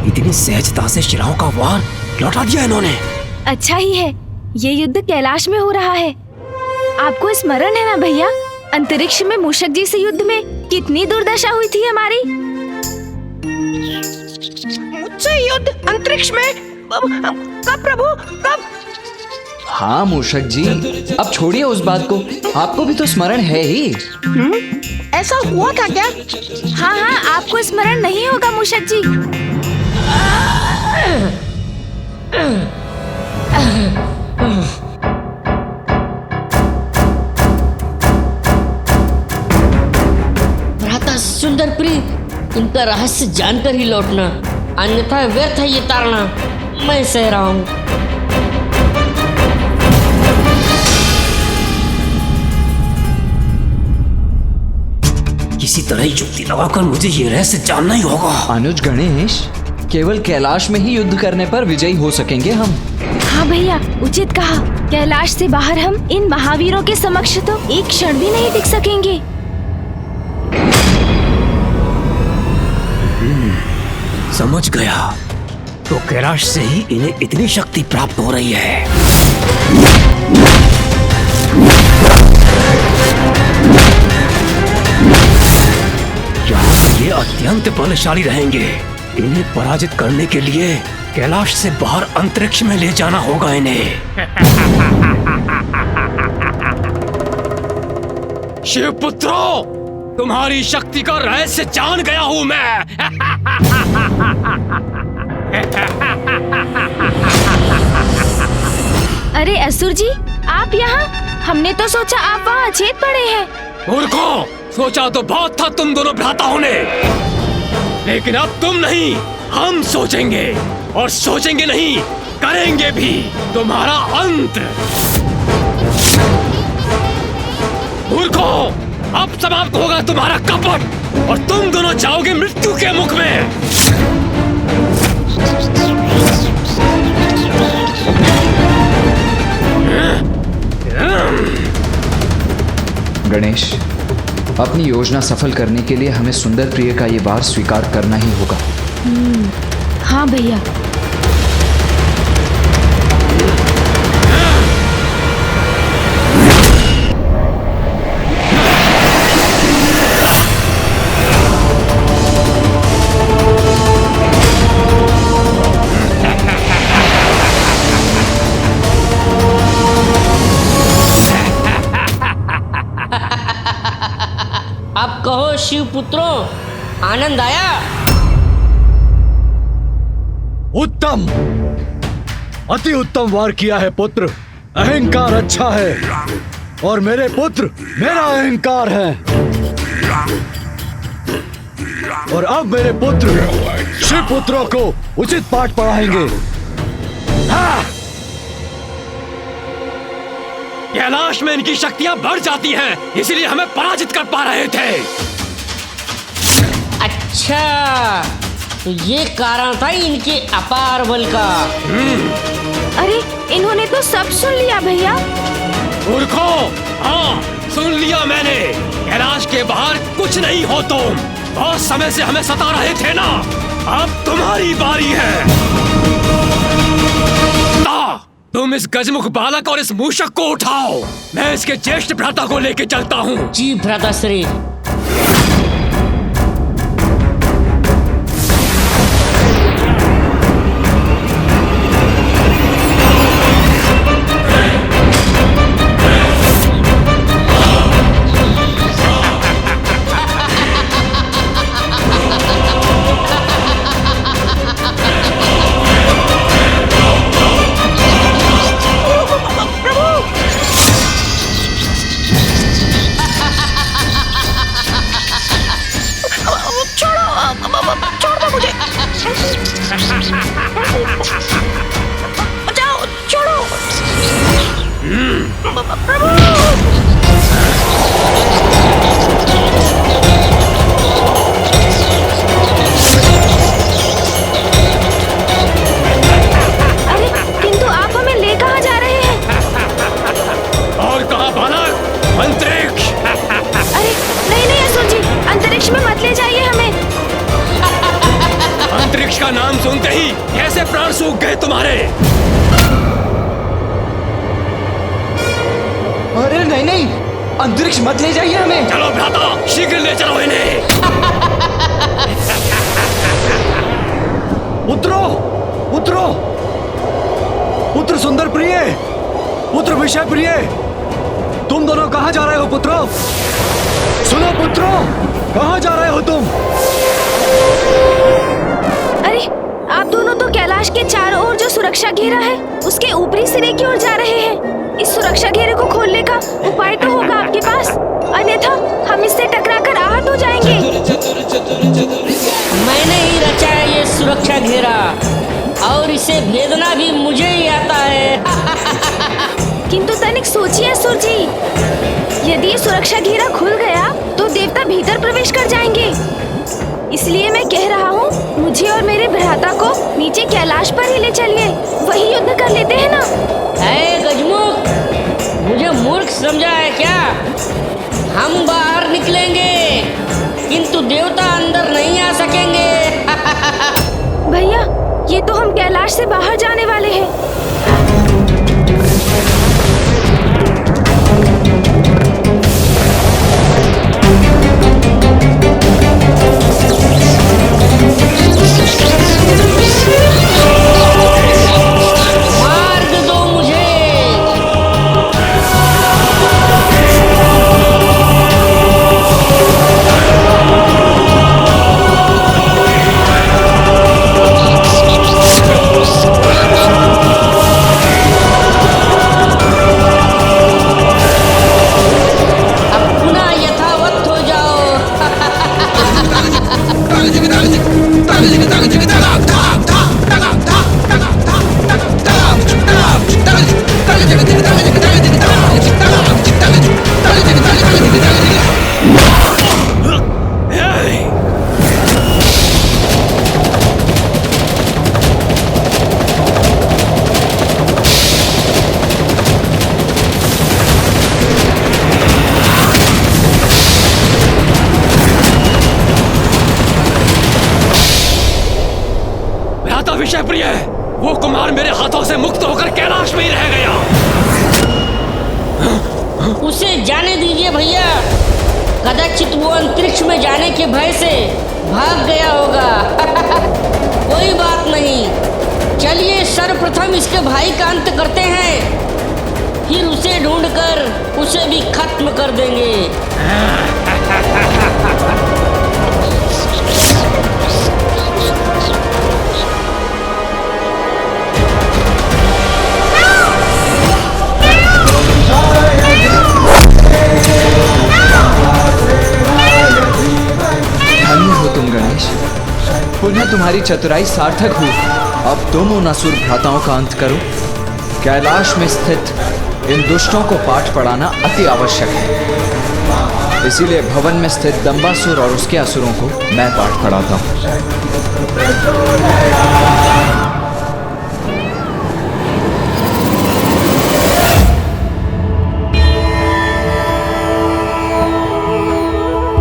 इतनी सहजता से शिलाओं का वार लौटा दिया इन्होंने। अच्छा ही है, ये युद्ध कैलाश में हो रहा है। आपको स्मरण है ना भैया, अंतरिक्ष में मूषक जी से युद्ध में कितनी दुर्दशा हुई थी हमारी। मुझसे युद्ध अंतरिक्ष में? कब प्रभु, कब? हाँ मूषक जी, अब छोड़िए उस बात को, आपको भी तो स्मरण है ही। ऐसा हुआ था क्या? हाँ हाँ, आपको स्मरण नहीं होगा मूषक जी। भ्राता सुंदर प्रिय, इनका रहस्य जानकर ही लौटना, अन्यथा व्यर्थ है ये ताड़ना। मैं सह रहा हूँ। किसी तरह युक्ति लगाकर मुझे ये रहस्य जानना ही होगा। अनुज गणेश, केवल कैलाश में ही युद्ध करने पर विजयी हो सकेंगे हम। हाँ भैया, उचित कहा। कैलाश से बाहर हम इन महावीरों के समक्ष तो एक क्षण भी नहीं टिक सकेंगे। समझ गया, तो कैलाश से ही इन्हें इतनी शक्ति प्राप्त हो रही है। यहाँ ये अत्यंत बलशाली रहेंगे। इन्हें पराजित करने के लिए कैलाश से बाहर अंतरिक्ष में ले जाना होगा इन्हें। शिवपुत्रों, तुम्हारी शक्ति का रहस्य जान गया हूं मैं। अरे असुर जी, आप यहाँ? हमने तो सोचा आप वहाँ अचेत पड़े हैं। मूर्खों, सोचा तो बहुत था तुम दोनों भ्राताओं ने, लेकिन अब तुम नहीं, हम सोचेंगे, और सोचेंगे नहीं, करेंगे भी तुम्हारा अंत। मूर्खों, अब समाप्त होगा तुम्हारा कपट और तुम दोनों जाओगे मृत्यु के मुख में। गणेश, अपनी योजना सफल करने के लिए हमें सुंदर प्रिय का ये वार स्वीकार करना ही होगा। हाँ भैया। अब कहो शिवपुत्रों, आनंद आया? उत्तम, अति उत्तम वार किया है पुत्र। अहंकार अच्छा है और मेरे पुत्र मेरा अहंकार है। और अब मेरे पुत्र शिव पुत्रों को उचित पाठ पढ़ाएंगे। हाँ! कैलाश में इनकी शक्तियां बढ़ जाती हैं, इसलिए हमें पराजित कर पा रहे थे। अच्छा, तो ये कारण था इनके अपार बल का। अरे, इन्होंने तो सब सुन लिया भैया। मूर्खों, हाँ सुन लिया मैंने। कैलाश के बाहर कुछ नहीं हो तुम। बहुत समय से हमें सता रहे थे ना, अब तुम्हारी बारी है। तुम इस गजमुख बालक और इस मूषक को उठाओ, मैं इसके ज्येष्ठ भ्राता को लेके चलता हूँ। जी भ्राता श्री। तुम्हारे। अरे नहीं नहीं, अंतरिक्ष मत ले जाइए हमें। चलो भ्राता, शीघ्र ले चलो इन्हें। पुत्रो, पुत्रो, पुत्र सुंदर प्रिय, पुत्र विषय प्रिय, तुम दोनों कहां जा रहे हो पुत्रो? सुनो पुत्रो, कहां जा रहे हो तुम? अरे आप दोनों तो कैलाश के चारों ओर जो सुरक्षा घेरा है उसके ऊपरी सिरे की ओर जा रहे हैं। इस सुरक्षा घेरे को खोलने का उपाय तो होगा आपके पास, अन्यथा हम इससे टकराकर आहत हो जाएंगे। मैंने ही रचा है ये सुरक्षा घेरा और इसे भेदना भी मुझे ही आता है। किंतु तनिक सोचिए असुर जी, यदि ये सुरक्षा घेरा खुल गया तो देवता भीतर प्रवेश कर जाएंगे। इसलिए मैं कह रहा हूँ, मुझे और मेरे भ्राता को नीचे कैलाश पर ही ले चलिए, वही युद्ध कर लेते हैं ना। गजमुख, मुझे मूर्ख समझा है क्या? हम बाहर निकलेंगे किंतु देवता अंदर नहीं आ सकेंगे। भैया, ये तो हम कैलाश से बाहर जाने वाले हैं। मार्ग दो मुझे। विषय प्रिय, वो कुमार मेरे हाथों से मुक्त होकर कैलाश में ही रह गया। उसे जाने दीजिए भैया, कदाचित वो अंतरिक्ष में जाने के भय से भाग गया होगा। कोई बात नहीं, चलिए सर्वप्रथम इसके भाई का अंत करते हैं, फिर उसे ढूंढकर उसे भी खत्म कर देंगे। पुनः तुम्हारी चतुराई सार्थक हुई। अब तुम उन असुर भ्राताओं का अंत करो। कैलाश में स्थित इन दुष्टों को पाठ पढ़ाना अति आवश्यक है, इसीलिए भवन में स्थित दंबासुर और उसके असुरों को मैं पाठ पढ़ाता हूँ।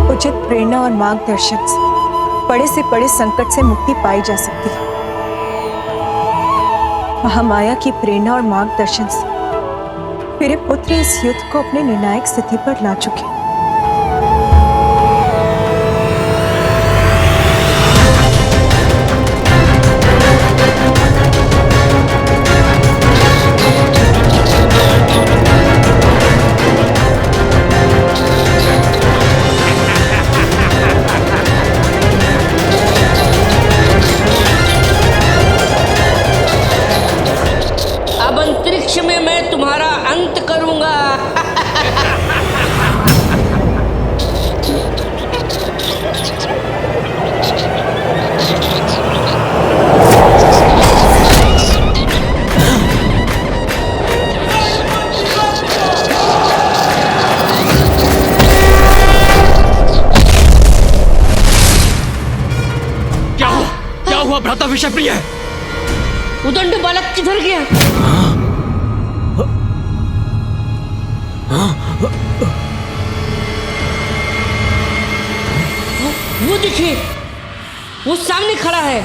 उचित प्रेरणा और मार्गदर्शन से बड़े से बड़े संकट से मुक्ति पाई जा सकती है। महामाया की प्रेरणा और मार्गदर्शन से मेरे पुत्र इस युद्ध को अपने निर्णायक स्थिति पर ला चुके हैं। भ्राता विषय प्रिय, उदंड बालक किधर गया? वो देखिए, वो सामने खड़ा है।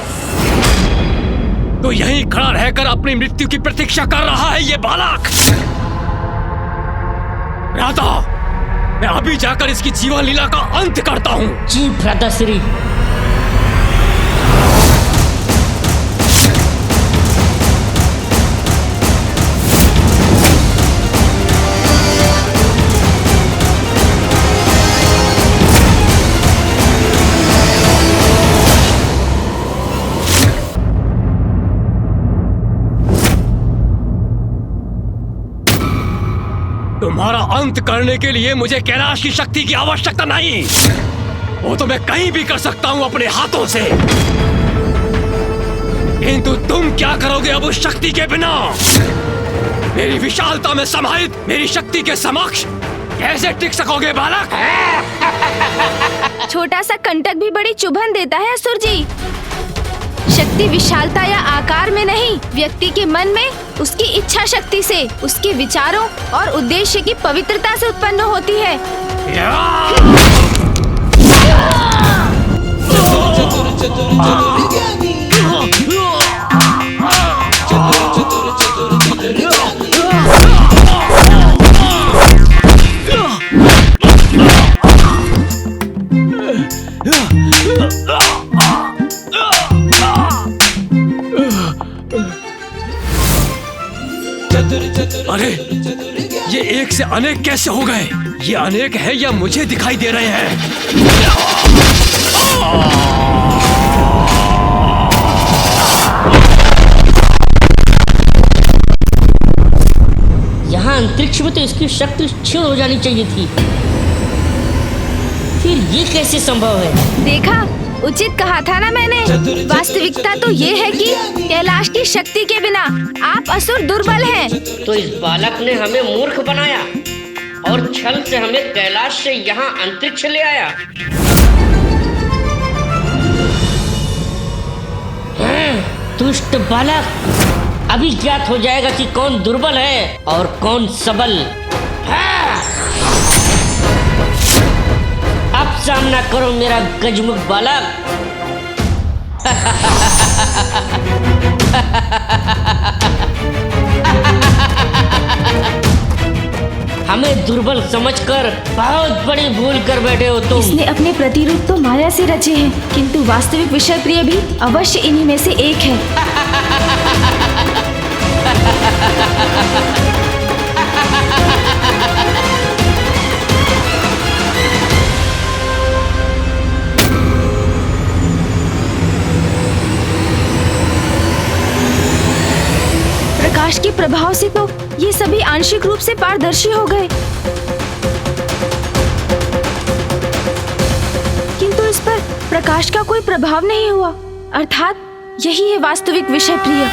तो यहीं खड़ा रहकर अपनी मृत्यु की प्रतीक्षा कर रहा है ये बालक। भ्राता, मैं अभी जाकर इसकी जीवन लीला का अंत करता हूँ। जी भ्राताश्री। तुम्हारा अंत करने के लिए मुझे कैलाश की शक्ति की आवश्यकता नहीं, वो तो मैं कहीं भी कर सकता हूं अपने हाथों से। किंतु तुम क्या करोगे अब उस शक्ति के बिना? मेरी विशालता में समाहित मेरी शक्ति के समक्ष कैसे टिक सकोगे बालक? छोटा सा कंटक भी बड़ी चुभन देता है असुर जी। शक्ति विशालता या आकार में नहीं, व्यक्ति के मन में उसकी इच्छा शक्ति से, उसके विचारों और उद्देश्य की पवित्रता से उत्पन्न होती है। अरे ये एक से अनेक कैसे हो गए? ये अनेक है या मुझे दिखाई दे रहे हैं? यहाँ अंतरिक्ष में तो इसकी शक्ति क्षीण हो जानी चाहिए थी, फिर ये कैसे संभव है? देखा, उचित कहा था ना मैंने। वास्तविकता तो ये है कि कैलाश की शक्ति के बिना आप असुर दुर्बल हैं। तो इस बालक ने हमें मूर्ख बनाया और छल से हमें कैलाश से यहाँ अंतरिक्ष ले आया। दुष्ट बालक, अभी ज्ञात हो जाएगा कि कौन दुर्बल है और कौन सबल। अब सामना करो मेरा गजमुख बालक। हमें दुर्बल समझकर बहुत बड़ी भूल कर बैठे हो तुम। इसने अपने प्रतिरूप तो माया से रचे हैं, किंतु वास्तविक विषय प्रिय भी अवश्य इन्हीं में से एक है। प्रकाश के प्रभाव से तो ये सभी आंशिक रूप से पारदर्शी हो गए, किंतु इस पर प्रकाश का कोई प्रभाव नहीं हुआ। अर्थात यही है वास्तविक विषय प्रिय।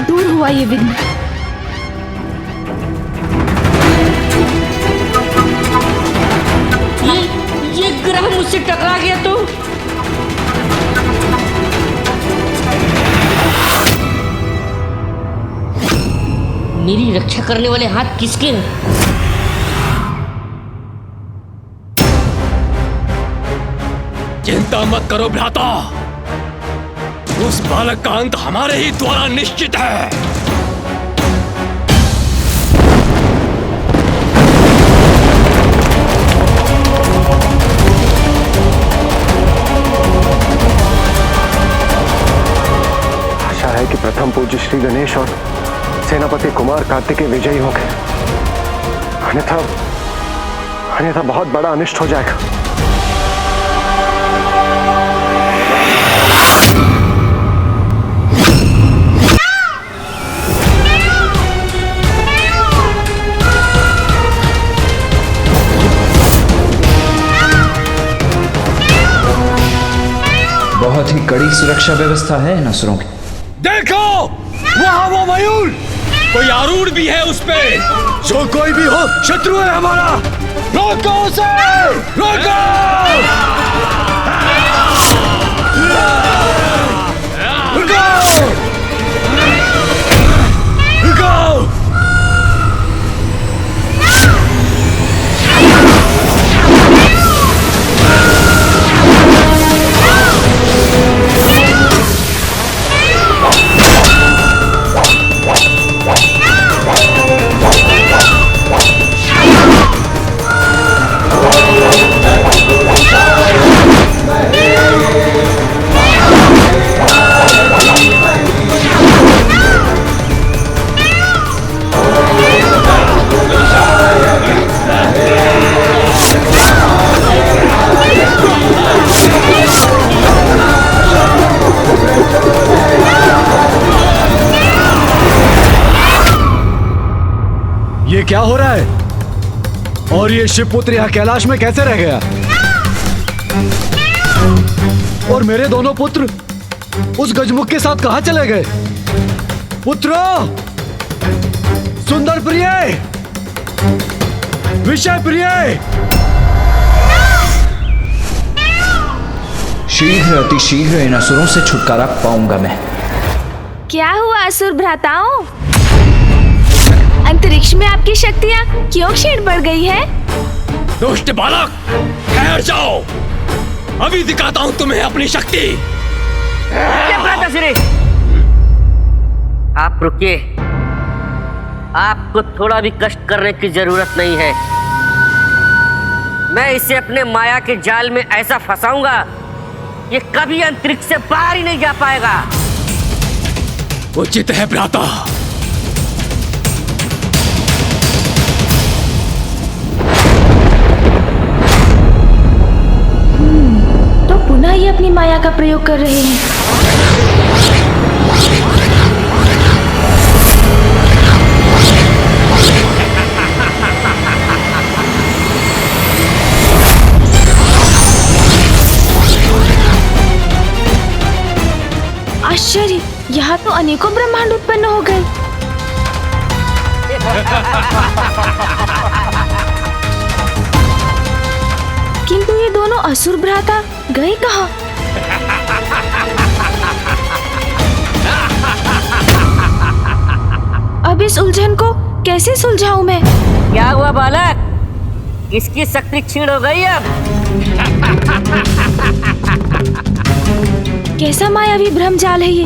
दूर हुआ ये विघ्न। ये ग्रह मुझसे टकरा गया तो मेरी रक्षा करने वाले हाथ किसके हैं? चिंता मत करो भ्राता, उस बालक का अंत हमारे ही द्वारा निश्चित है। कि प्रथम पूज्य श्री गणेश और सेनापति कुमार कार्तिकेय विजयी हो गए, अन्यथा बहुत बड़ा अनिष्ट हो जाएगा। बहुत ही कड़ी सुरक्षा व्यवस्था है इन असुरों की। देखो, वहाँ वो मयूर, कोई आरूढ़ भी है उस पे। जो कोई भी हो, शत्रु है हमारा। रोको उसे, रोको! रुको! रुको! क्या हो रहा है? और ये शिवपुत्र यहाँ कैलाश में कैसे रह गया? और मेरे दोनों पुत्र उस गजमुख के साथ कहाँ चले गए? पुत्रों, सुंदर प्रिय, विषय प्रिय, शीघ्र अतिशीघ्र इन असुरों से छुटकारा पाऊंगा मैं। क्या हुआ असुर भ्राताओं? अंतरिक्ष में आपकी शक्तियाँ क्यों क्षीण बढ़ गई है? दुष्ट बालक, ठहर जाओ, अभी दिखाता हूँ तुम्हें अपनी शक्ति। आप रुकिए, आपको थोड़ा भी कष्ट करने की जरूरत नहीं है। मैं इसे अपने माया के जाल में ऐसा फंसाऊंगा, ये कभी अंतरिक्ष से बाहर ही नहीं जा पाएगा। उचित है भ्राता। तो पुनः ये अपनी माया का प्रयोग कर रहे हैं। आश्चर्य, यहाँ तो अनेकों ब्रह्मांड उत्पन्न हो गए। किंतु ये दोनों असुर भ्राता गए कहाँ? अब इस उलझन को कैसे सुलझाऊं मैं? क्या हुआ बालक, किसकी शक्ति क्षीण हो गई अब? कैसा मायावी भ्रम जाल है ये?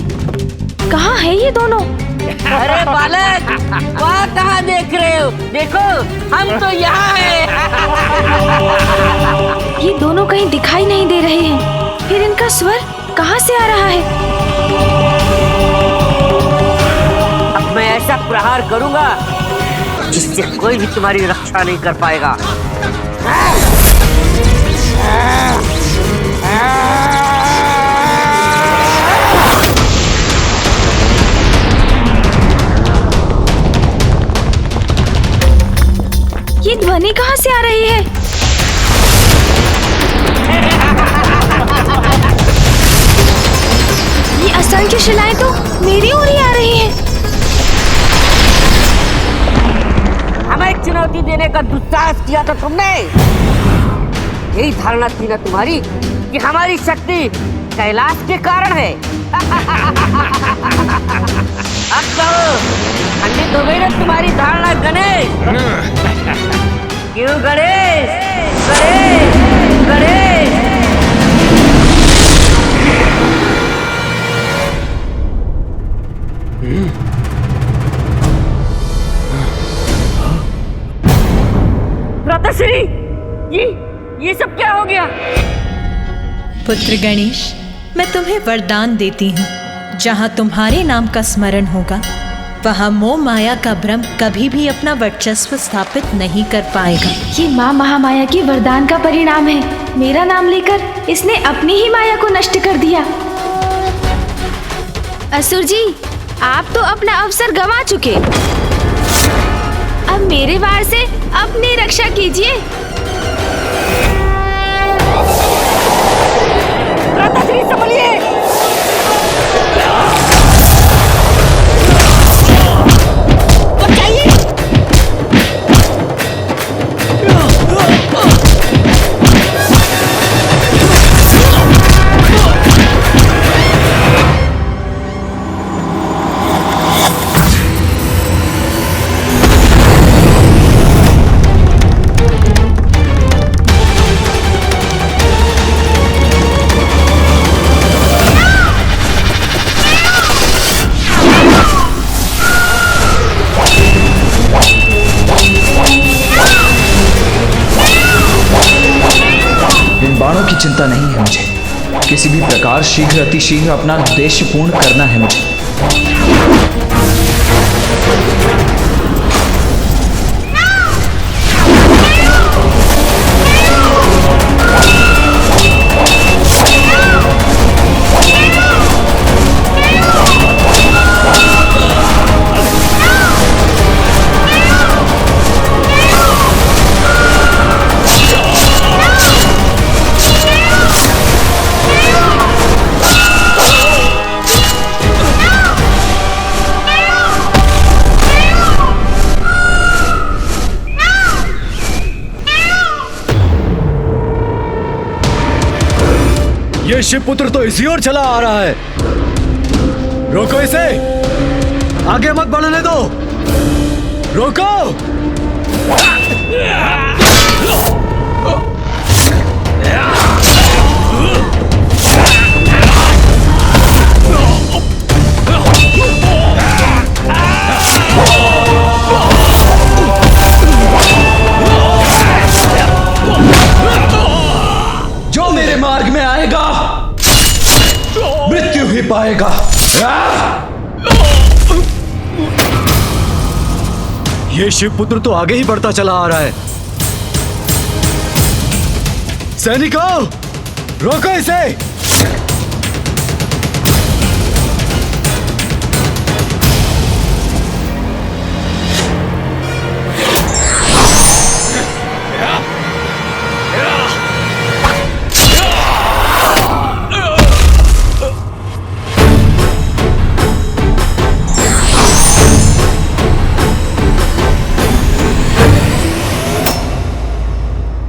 कहाँ है ये दोनों? अरे बालक, वहाँ कहाँ देख रहे हो? देखो, हम तो यहाँ हैं। ये दोनों कहीं दिखाई नहीं दे रहे हैं। फिर इनका स्वर कहाँ से आ रहा है? अब मैं ऐसा प्रहार करूँगा जिससे कोई भी तुम्हारी रक्षा नहीं कर पाएगा। ये ध्वनि कहाँ से आ रही है? ये असंख्य शिलाएं तो मेरी ओर ही आ रही हैं। हमें चुनौती देने का दुस्साहस किया था तुमने। यही धारणा थी ना तुम्हारी कि हमारी शक्ति कैलाश के कारण है। अब कहो, खंडित हो गई ना तुम्हारी धारणा गणेश? क्यों गणेश? गणेश, गणेश। भ्राताश्री, ये सब क्या हो गया? पुत्र गणेश, मैं तुम्हें वरदान देती हूँ, जहाँ तुम्हारे नाम का स्मरण होगा वहाँ मोह माया का भ्रम कभी भी अपना वर्चस्व स्थापित नहीं कर पाएगा। ये माँ महामाया की वरदान का परिणाम है। मेरा नाम लेकर इसने अपनी ही माया को नष्ट कर दिया। असुर जी, आप तो अपना अवसर गंवा चुके। अब मेरे वार से अपनी रक्षा कीजिए। संभलिए। बाणों की चिंता नहीं है मुझे। किसी भी प्रकार शीघ्र अतिशीघ्र अपना उद्देश्य पूर्ण करना है मुझे। ये शिवपुत्र तो इसी ओर चला आ रहा है। रोको इसे, आगे मत बढ़ने दो। रोको। जो मेरे मार्ग में आएगा मृत्यु ही पाएगा। ये शिवपुत्र तो आगे ही बढ़ता चला आ रहा है। सैनिकों, रोको इसे।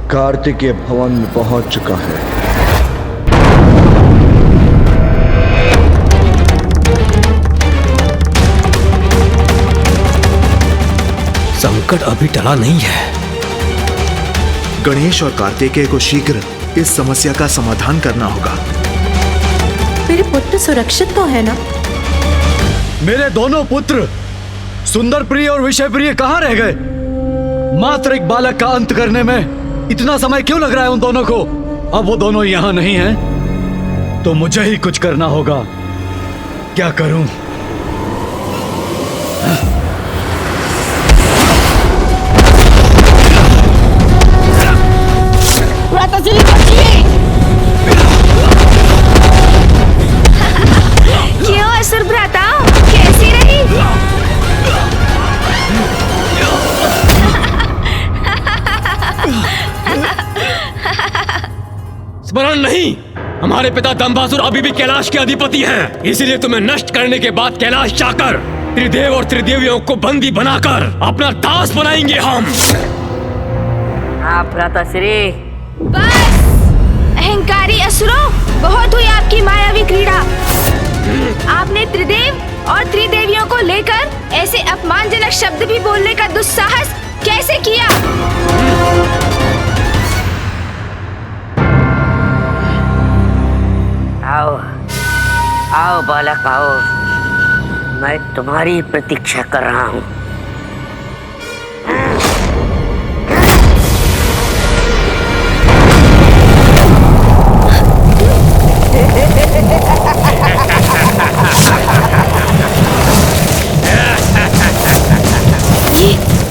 कार्तिकेय भवन में पहुंच चुका है। संकट अभी टला नहीं है। गणेश और कार्तिकेय को शीघ्र इस समस्या का समाधान करना होगा। मेरे पुत्र सुरक्षित तो है ना? मेरे दोनों पुत्र सुंदर प्रिय और विषय प्रिय कहाँ रह गए? मात्र एक बालक का अंत करने में इतना समय क्यों लग रहा है उन दोनों को? अब वो दोनों यहाँ नहीं हैं, तो मुझे ही कुछ करना होगा। क्या करूं? क्यों असुर भ्राता, कैसी रही? स्मरण नहीं, हमारे पिता दंबासुर अभी भी कैलाश के अधिपति हैं। इसीलिए तुम्हें नष्ट करने के बाद कैलाश जाकर त्रिदेव और त्रिदेवियों को बंदी बनाकर अपना दास बनाएंगे हम। आप भ्राताश्री, बस अहंकारी असुरों, बहुत हुई आपकी मायावी क्रीड़ा। आपने त्रिदेव और त्रिदेवियों को लेकर ऐसे अपमानजनक शब्द भी बोलने का दुस्साहस कैसे किया? आओ आओ बालक आओ, मैं तुम्हारी प्रतीक्षा कर रहा हूँ।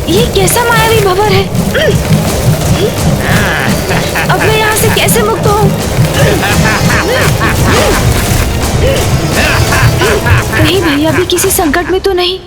ये कैसा मायावी भंवर है? अब मैं यहाँ से कैसे मुक्त हूँ? कहीं भैया भी किसी संकट में तो नहीं?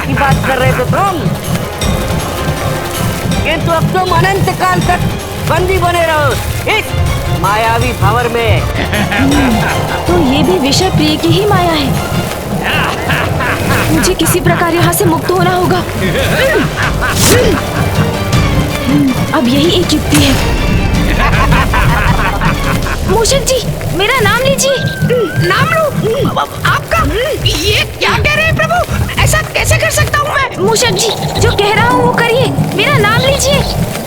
की बात कर रहे थे तुम, किंतु अब तुम अनंत काल तक बंदी बने रहो इस मायावी भंवर में। तो ये भी विषय प्रिय की ही माया है। मुझे किसी प्रकार यहाँ से मुक्त होना होगा। अब यही एक युक्ति है। मूषक जी, मेरा नाम लीजिए। नाम लूं? आपका? ये क्या कह रहे हैं प्रभु? ऐसा कैसे कर सकता हूँ मैं? मूषक जी, जो कह रहा हूँ वो करिए, मेरा नाम लीजिए।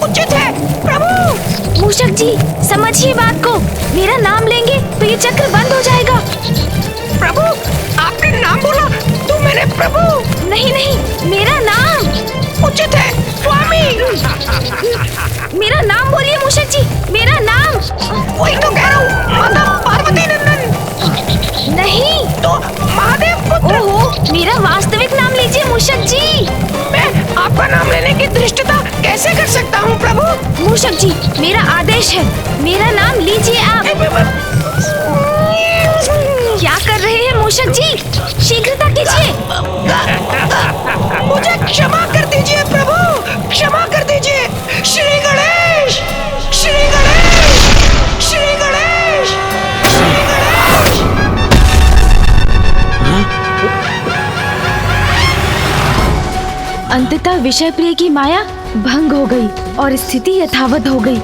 उचित है प्रभु। मूषक जी, समझिए बात को, मेरा नाम लेंगे तो ये चक्र बंद हो जाएगा। प्रभु, आपने नाम बोला तो मैंने प्रभु। नहीं नहीं, मेरा नाम। उचित है स्वामी। मेरा नाम बोलिए मूषक जी, मेरा नाम। वही तो कह रहा हूँ, माता पार्वती नंदन। नहीं तो महादेव पुत्र। ओहो, मेरा वास्तविक नाम लीजिए मूषक जी। मैं आपका नाम लेने की धृष्टता कैसे कर सकता हूँ प्रभु? मूषक जी, मेरा आदेश है, मेरा नाम लीजिए आप। क्या कर रहे हैं मूषक जी? शीघ्रता कीजिए। मुझे क्षमा कर दीजिए प्रभु, क्षमा कर दीजिए। श्री गणेश, श्री गणेश, श्री गणेश, श्री गणेश। अंततः विषय प्रिय की माया भंग हो गई और स्थिति यथावत हो गई।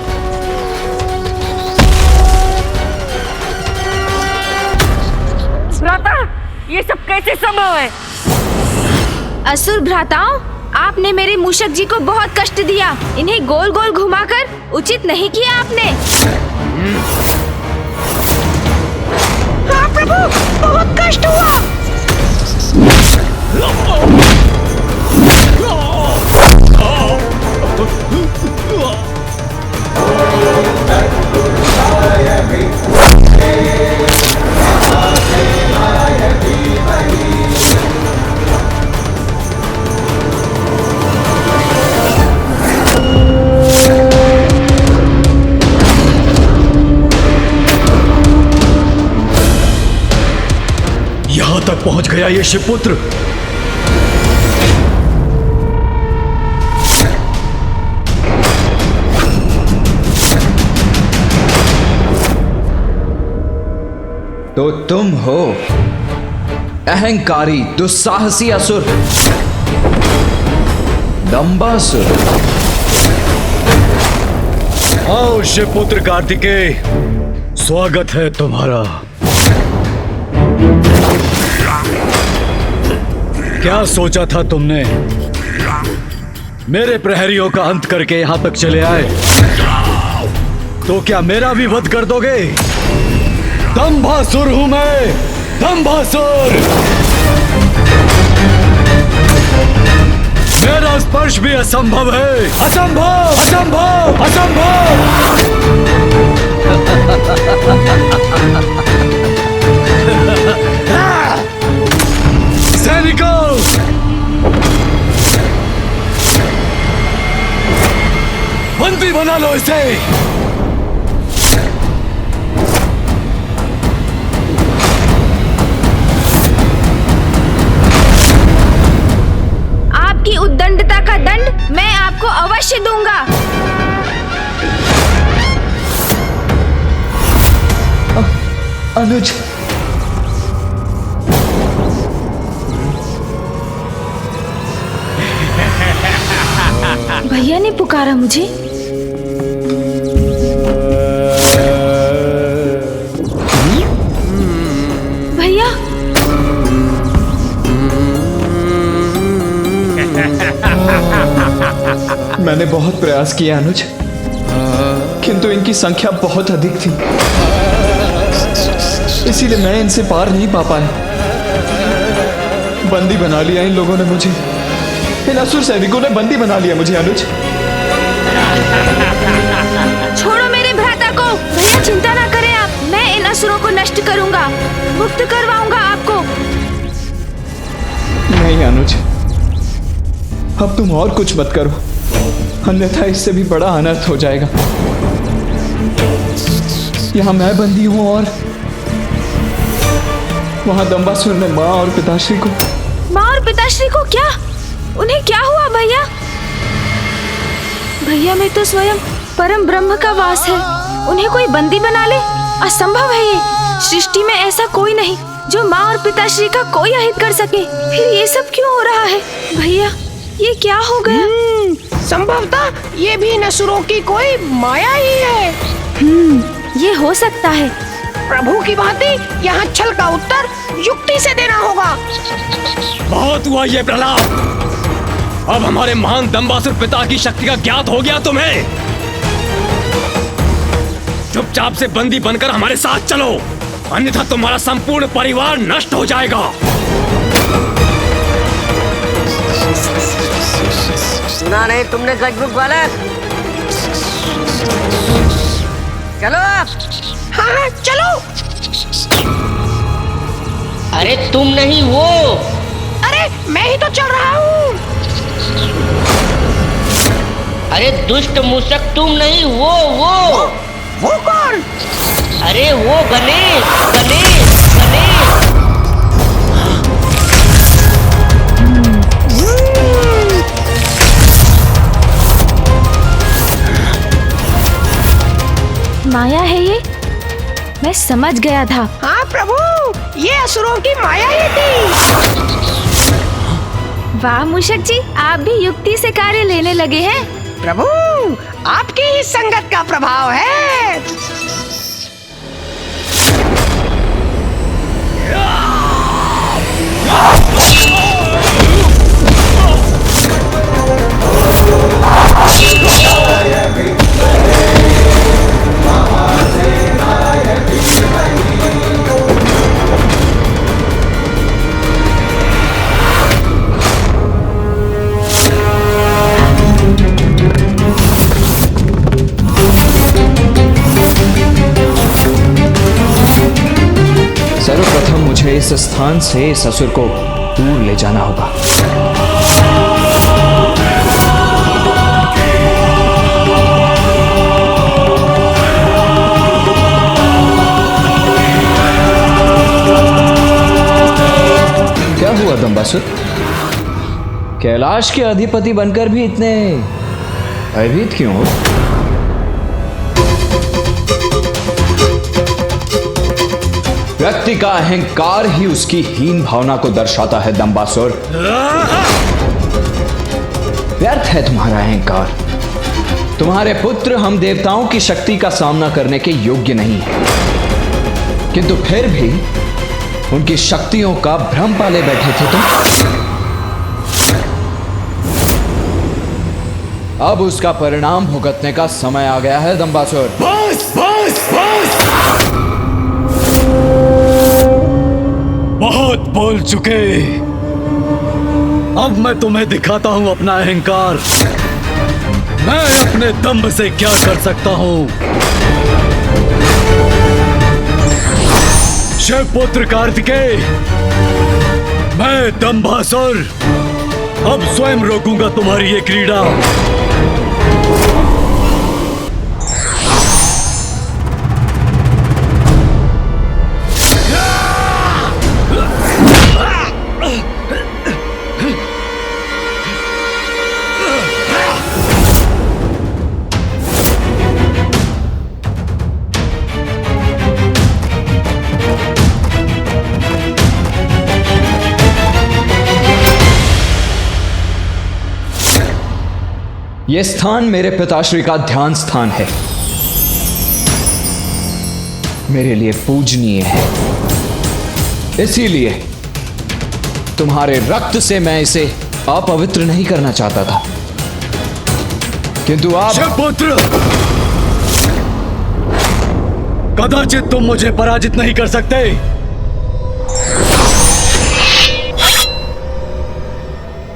भ्राता, ये सब कैसे संभव है? असुर भ्राताओं, आपने मेरे मूषक जी को बहुत कष्ट दिया। इन्हें गोल गोल घुमाकर उचित नहीं किया आपने। हाँ प्रभु, बहुत कष्ट हुआ। यहां तक पहुंच गया ये शिवपुत्र। तो तुम हो अहंकारी दुस्साहसी असुर दंबासुर। आओ शिवपुत्र कार्तिकेय, स्वागत है तुम्हारा। क्या सोचा था तुमने? मेरे प्रहरियों का अंत करके यहां तक चले आए, तो क्या मेरा भी वध कर दोगे? दंभासुर हूं मैं, दंभासुर। मेरा स्पर्श भी असंभव है। असंभव, असंभव, असंभव। सैनिकों, बंदी बना लो इसे। आपकी उद्दंडता का दंड मैं आपको अवश्य दूंगा। अनुज, भैया ने पुकारा मुझे। भैया, मैंने बहुत प्रयास किया अनुज, किंतु इनकी संख्या बहुत अधिक थी, इसीलिए मैं इनसे पार नहीं पा पाया। बंदी बना लिया इन लोगों ने मुझे, इन असुर सैनिकों ने बंदी बना लिया मुझे अनुज। छोड़ो मेरे भ्राता को। भैया चिंता ना करें आप, मैं इन असुरों को नष्ट करूंगा, मुक्त करवाऊंगा आपको। नहीं अनुज, अब तुम और कुछ मत करो, अन्यथा इससे भी बड़ा अनर्थ हो जाएगा। यहाँ मैं बंदी हूँ और वहां दंबासुर ने माँ और पिताश्री को। माँ और पिताश्री को क्या? उन्हें क्या हुआ भैया? भैया में तो स्वयं परम ब्रह्म का वास है, उन्हें कोई बंदी बना ले? असंभव है ये। सृष्टि में ऐसा कोई नहीं जो माँ और पिताश्री का कोई अहित कर सके। फिर ये सब क्यों हो रहा है? भैया ये क्या हो गया? संभवतः ये भी इन असुरों की कोई माया ही है। ये हो सकता है। प्रभु की भांति यहाँ छल का उत्तर युक्ति से देना होगा। बहुत हुआ ये प्रलाप। अब हमारे महान दंबासुर पिता की शक्ति का ज्ञात हो गया तुम्हें। चुपचाप से बंदी बनकर हमारे साथ चलो, अन्यथा तुम्हारा संपूर्ण परिवार नष्ट हो जाएगा। सुना नहीं तुमने गजमुख बालक? चलो। हाँ चलो। अरे तुम नहीं वो। अरे मैं ही तो चल रहा हूँ। अरे दुष्ट मूषक तुम नहीं, वो कौन? अरे वो गणेश गणेश गणेश। माया है ये, मैं समझ गया था। हाँ प्रभु, ये असुरों की माया ही थी। वाह मूषक जी, आप भी युक्ति से कार्य लेने लगे हैं। प्रभु, आपकी ही संगत का प्रभाव है। सर्वप्रथम मुझे इस स्थान से इस असुर को दूर ले जाना होगा। क्या हुआ दंबासुर? कैलाश के अधिपति बनकर भी इतने भयभीत क्यों हो? व्यक्ति का अहंकार ही उसकी हीन भावना को दर्शाता है दंबासुर। व्यर्थ है तुम्हारा अहंकार। तुम्हारे पुत्र हम देवताओं की शक्ति का सामना करने के योग्य नहीं है, किंतु फिर भी उनकी शक्तियों का भ्रम पाले बैठे थे तुम। अब उसका परिणाम भुगतने का समय आ गया है दंबासुर। बस बस बस, बहुत बोल चुके। अब मैं तुम्हें दिखाता हूं अपना अहंकार। मैं अपने दंभ से क्या कर सकता हूं। शिवपुत्र कार्तिकेय, मैं दंभासुर अब स्वयं रोकूंगा तुम्हारी ये क्रीड़ा। यह स्थान मेरे पिताश्री का ध्यान स्थान है, मेरे लिए पूजनीय है। इसीलिए तुम्हारे रक्त से मैं इसे अपवित्र नहीं करना चाहता था, किंतु आप शिवपुत्र, कदाचित तुम मुझे पराजित नहीं कर सकते।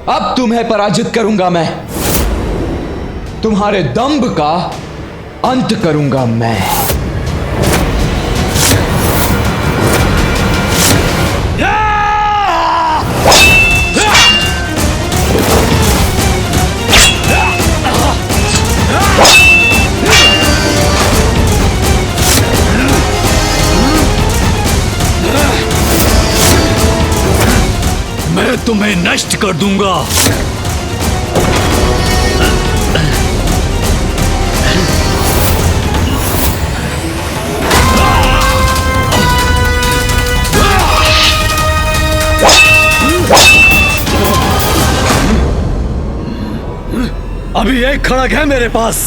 अब तुम्हें पराजित करूंगा मैं। तुम्हारे दंभ का अंत करूंगा मैं। मैं तुम्हें नष्ट कर दूंगा। अभी एक खड़ग है मेरे पास।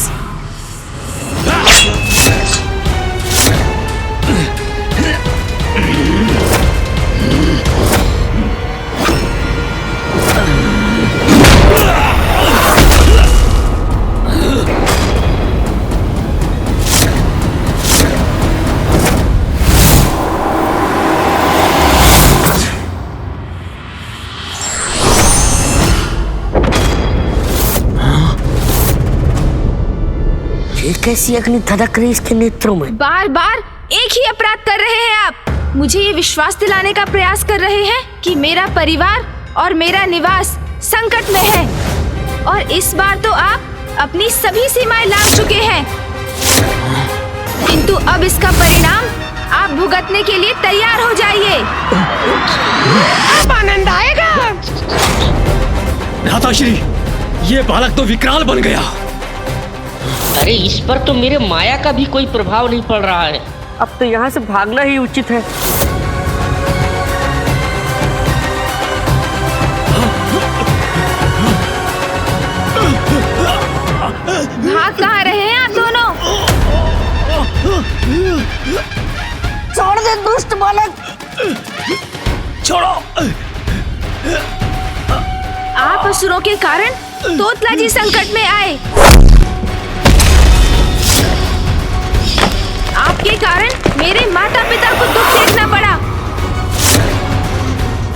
कैसी अग्नि धधक रही इसके नेत्रों में। बार बार एक ही अपराध कर रहे हैं आप। मुझे ये विश्वास दिलाने का प्रयास कर रहे हैं कि मेरा परिवार और मेरा निवास संकट में है, और इस बार तो आप अपनी सभी सीमाएं लांघ चुके हैं, किंतु अब इसका परिणाम आप भुगतने के लिए तैयार हो जाइए। अब आनंद आएगा। भ्राताश्री, ये बालक तो विकराल बन गया। अरे इस पर तो मेरे माया का भी कोई प्रभाव नहीं पड़ रहा है। अब तो यहाँ से भागना ही उचित है। भाग कहाँ रहे हैं आप दोनों? छोड़ दे दुष्ट बालक। छोड़ो। आप असुरों के कारण तोतला जी संकट में आए। आपके कारण मेरे माता पिता को दुख देखना पड़ा।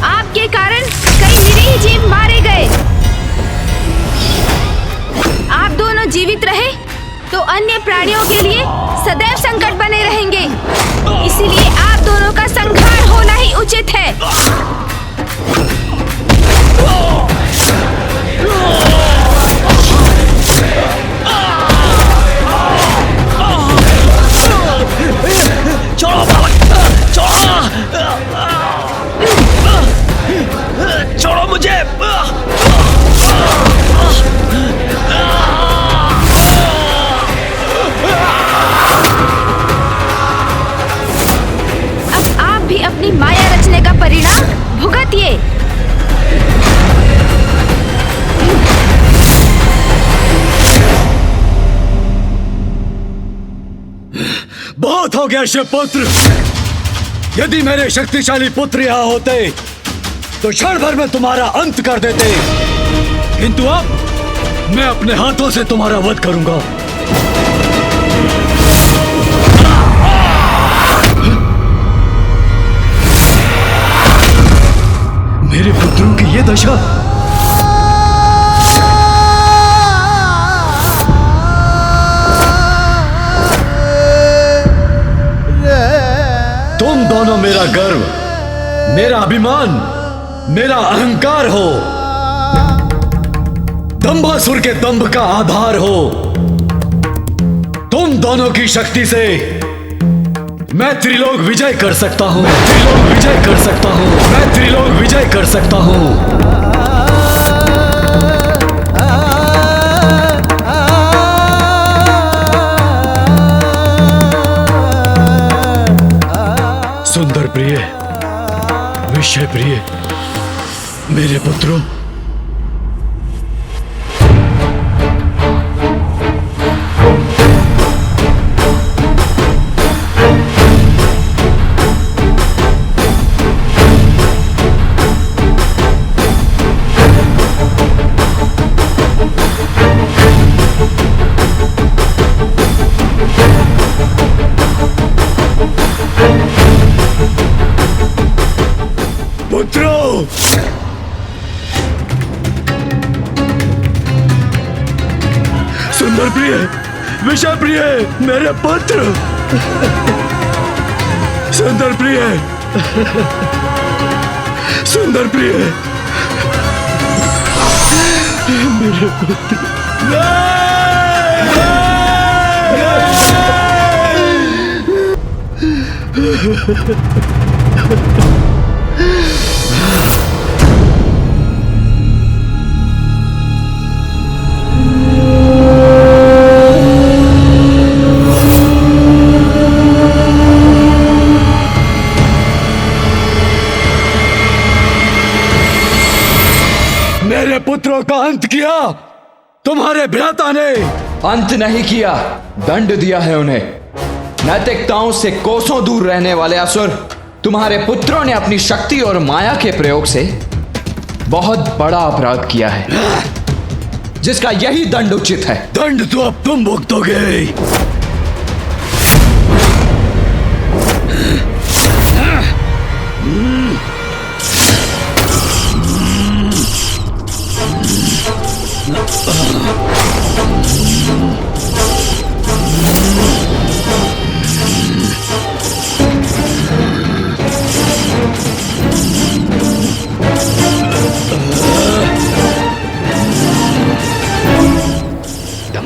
आपके कारण कई निरीह जीव मारे गए। आप दोनों जीवित रहे तो अन्य प्राणियों के लिए सदैव संकट बने रहेंगे। इसीलिए आप दोनों का संहार होना ही उचित है। छोड़ो बालक, छोड़ो, छोड़ो मुझे। अब आप भी अपनी माया रचने का परिणाम भुगतिए। बहुत हो गया शिवपुत्र। यदि मेरे शक्तिशाली पुत्र यहाँ होते तो क्षण भर में तुम्हारा अंत कर देते, किंतु अब मैं अपने हाथों से तुम्हारा वध करूंगा। मेरे पुत्रों की ये दशा। तुम दोनों मेरा गर्व, मेरा अभिमान, मेरा अहंकार हो। दंभासुर के दंभ का आधार हो। तुम दोनों की शक्ति से मैं त्रिलोक विजय कर सकता हूं। मैं त्रिलोक विजय कर सकता हूं। मैं त्रिलोक विजय कर सकता हूं। सुंदर प्रिय, विषय प्रिय, मेरे पुत्रों, सुंदर प्रिय, विषय प्रिय, मेरे पुत्र। सुंदर प्रिय, सुंदर प्रिय, मेरे पुत्र। मेरे पुत्रों का अंत किया तुम्हारे भ्राता ने। अंत नहीं किया, दंड दिया है उन्हें। नैतिकताओं से कोसों दूर रहने वाले असुर, तुम्हारे पुत्रों ने अपनी शक्ति और माया के प्रयोग से बहुत बड़ा अपराध किया है, जिसका यही दंड उचित है। दंड तो अब तुम भुगतोगे।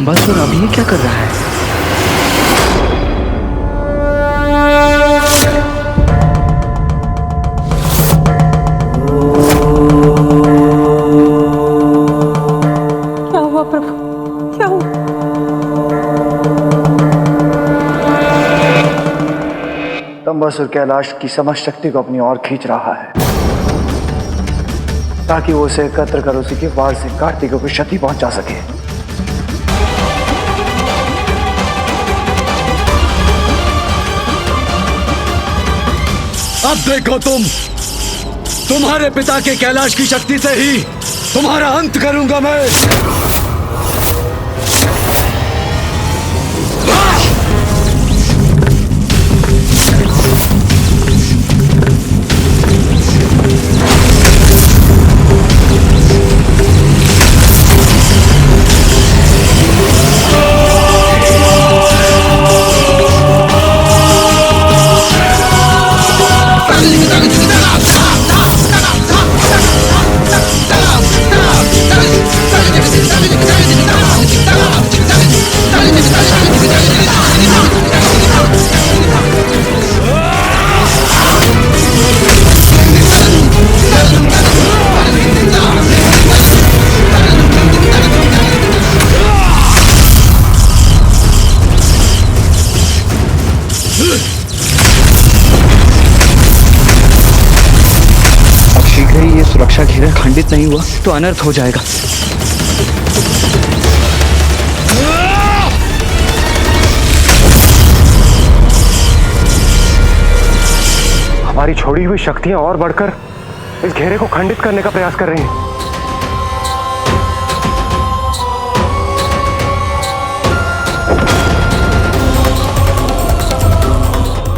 दंबासुर अब ये क्या कर रहा है? क्या हुआ प्रभु, क्या हुआ? दंबासुर कैलाश की समस्त शक्ति को अपनी ओर खींच रहा है ताकि वो उसे एकत्र कर उसी के वार से कार्तिक को क्षति पहुंचा सके। अब देखो तुम्हारे पिता के कैलाश की शक्ति से ही तुम्हारा अंत करूंगा मैं। सुरक्षा घेरा खंडित नहीं हुआ तो अनर्थ हो जाएगा। हमारी छोड़ी हुई शक्तियां और बढ़कर इस घेरे को खंडित करने का प्रयास कर रही हैं।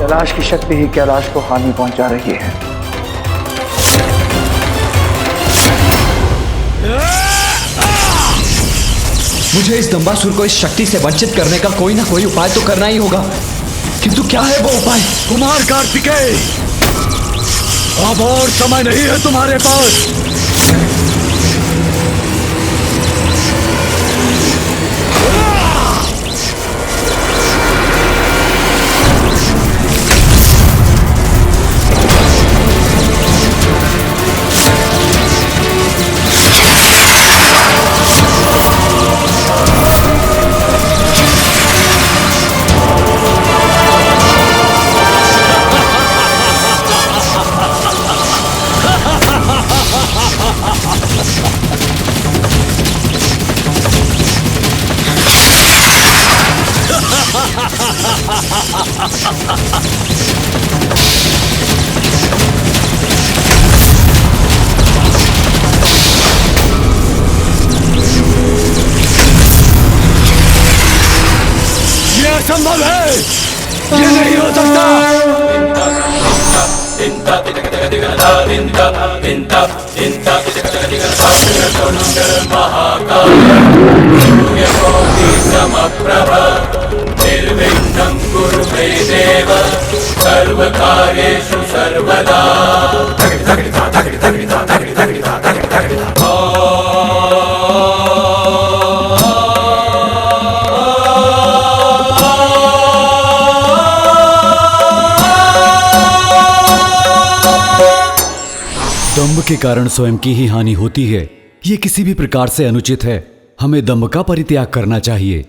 कैलाश की शक्ति ही कैलाश को हानि पहुंचा रही है। मुझे इस दंबासुर को इस शक्ति से वंचित करने का कोई ना कोई उपाय तो करना ही होगा, किंतु क्या है वो उपाय? कुमार कार्तिकेय, अब और समय नहीं है तुम्हारे पास। ये असंभव है, ये नहीं हो सकता। निर्विघ्नं कुरु मे देव सर्वकार्येषु सर्वदा। दंभ के कारण स्वयं की ही हानि होती है, ये किसी भी प्रकार से अनुचित है। हमें दंभ का परित्याग करना चाहिए।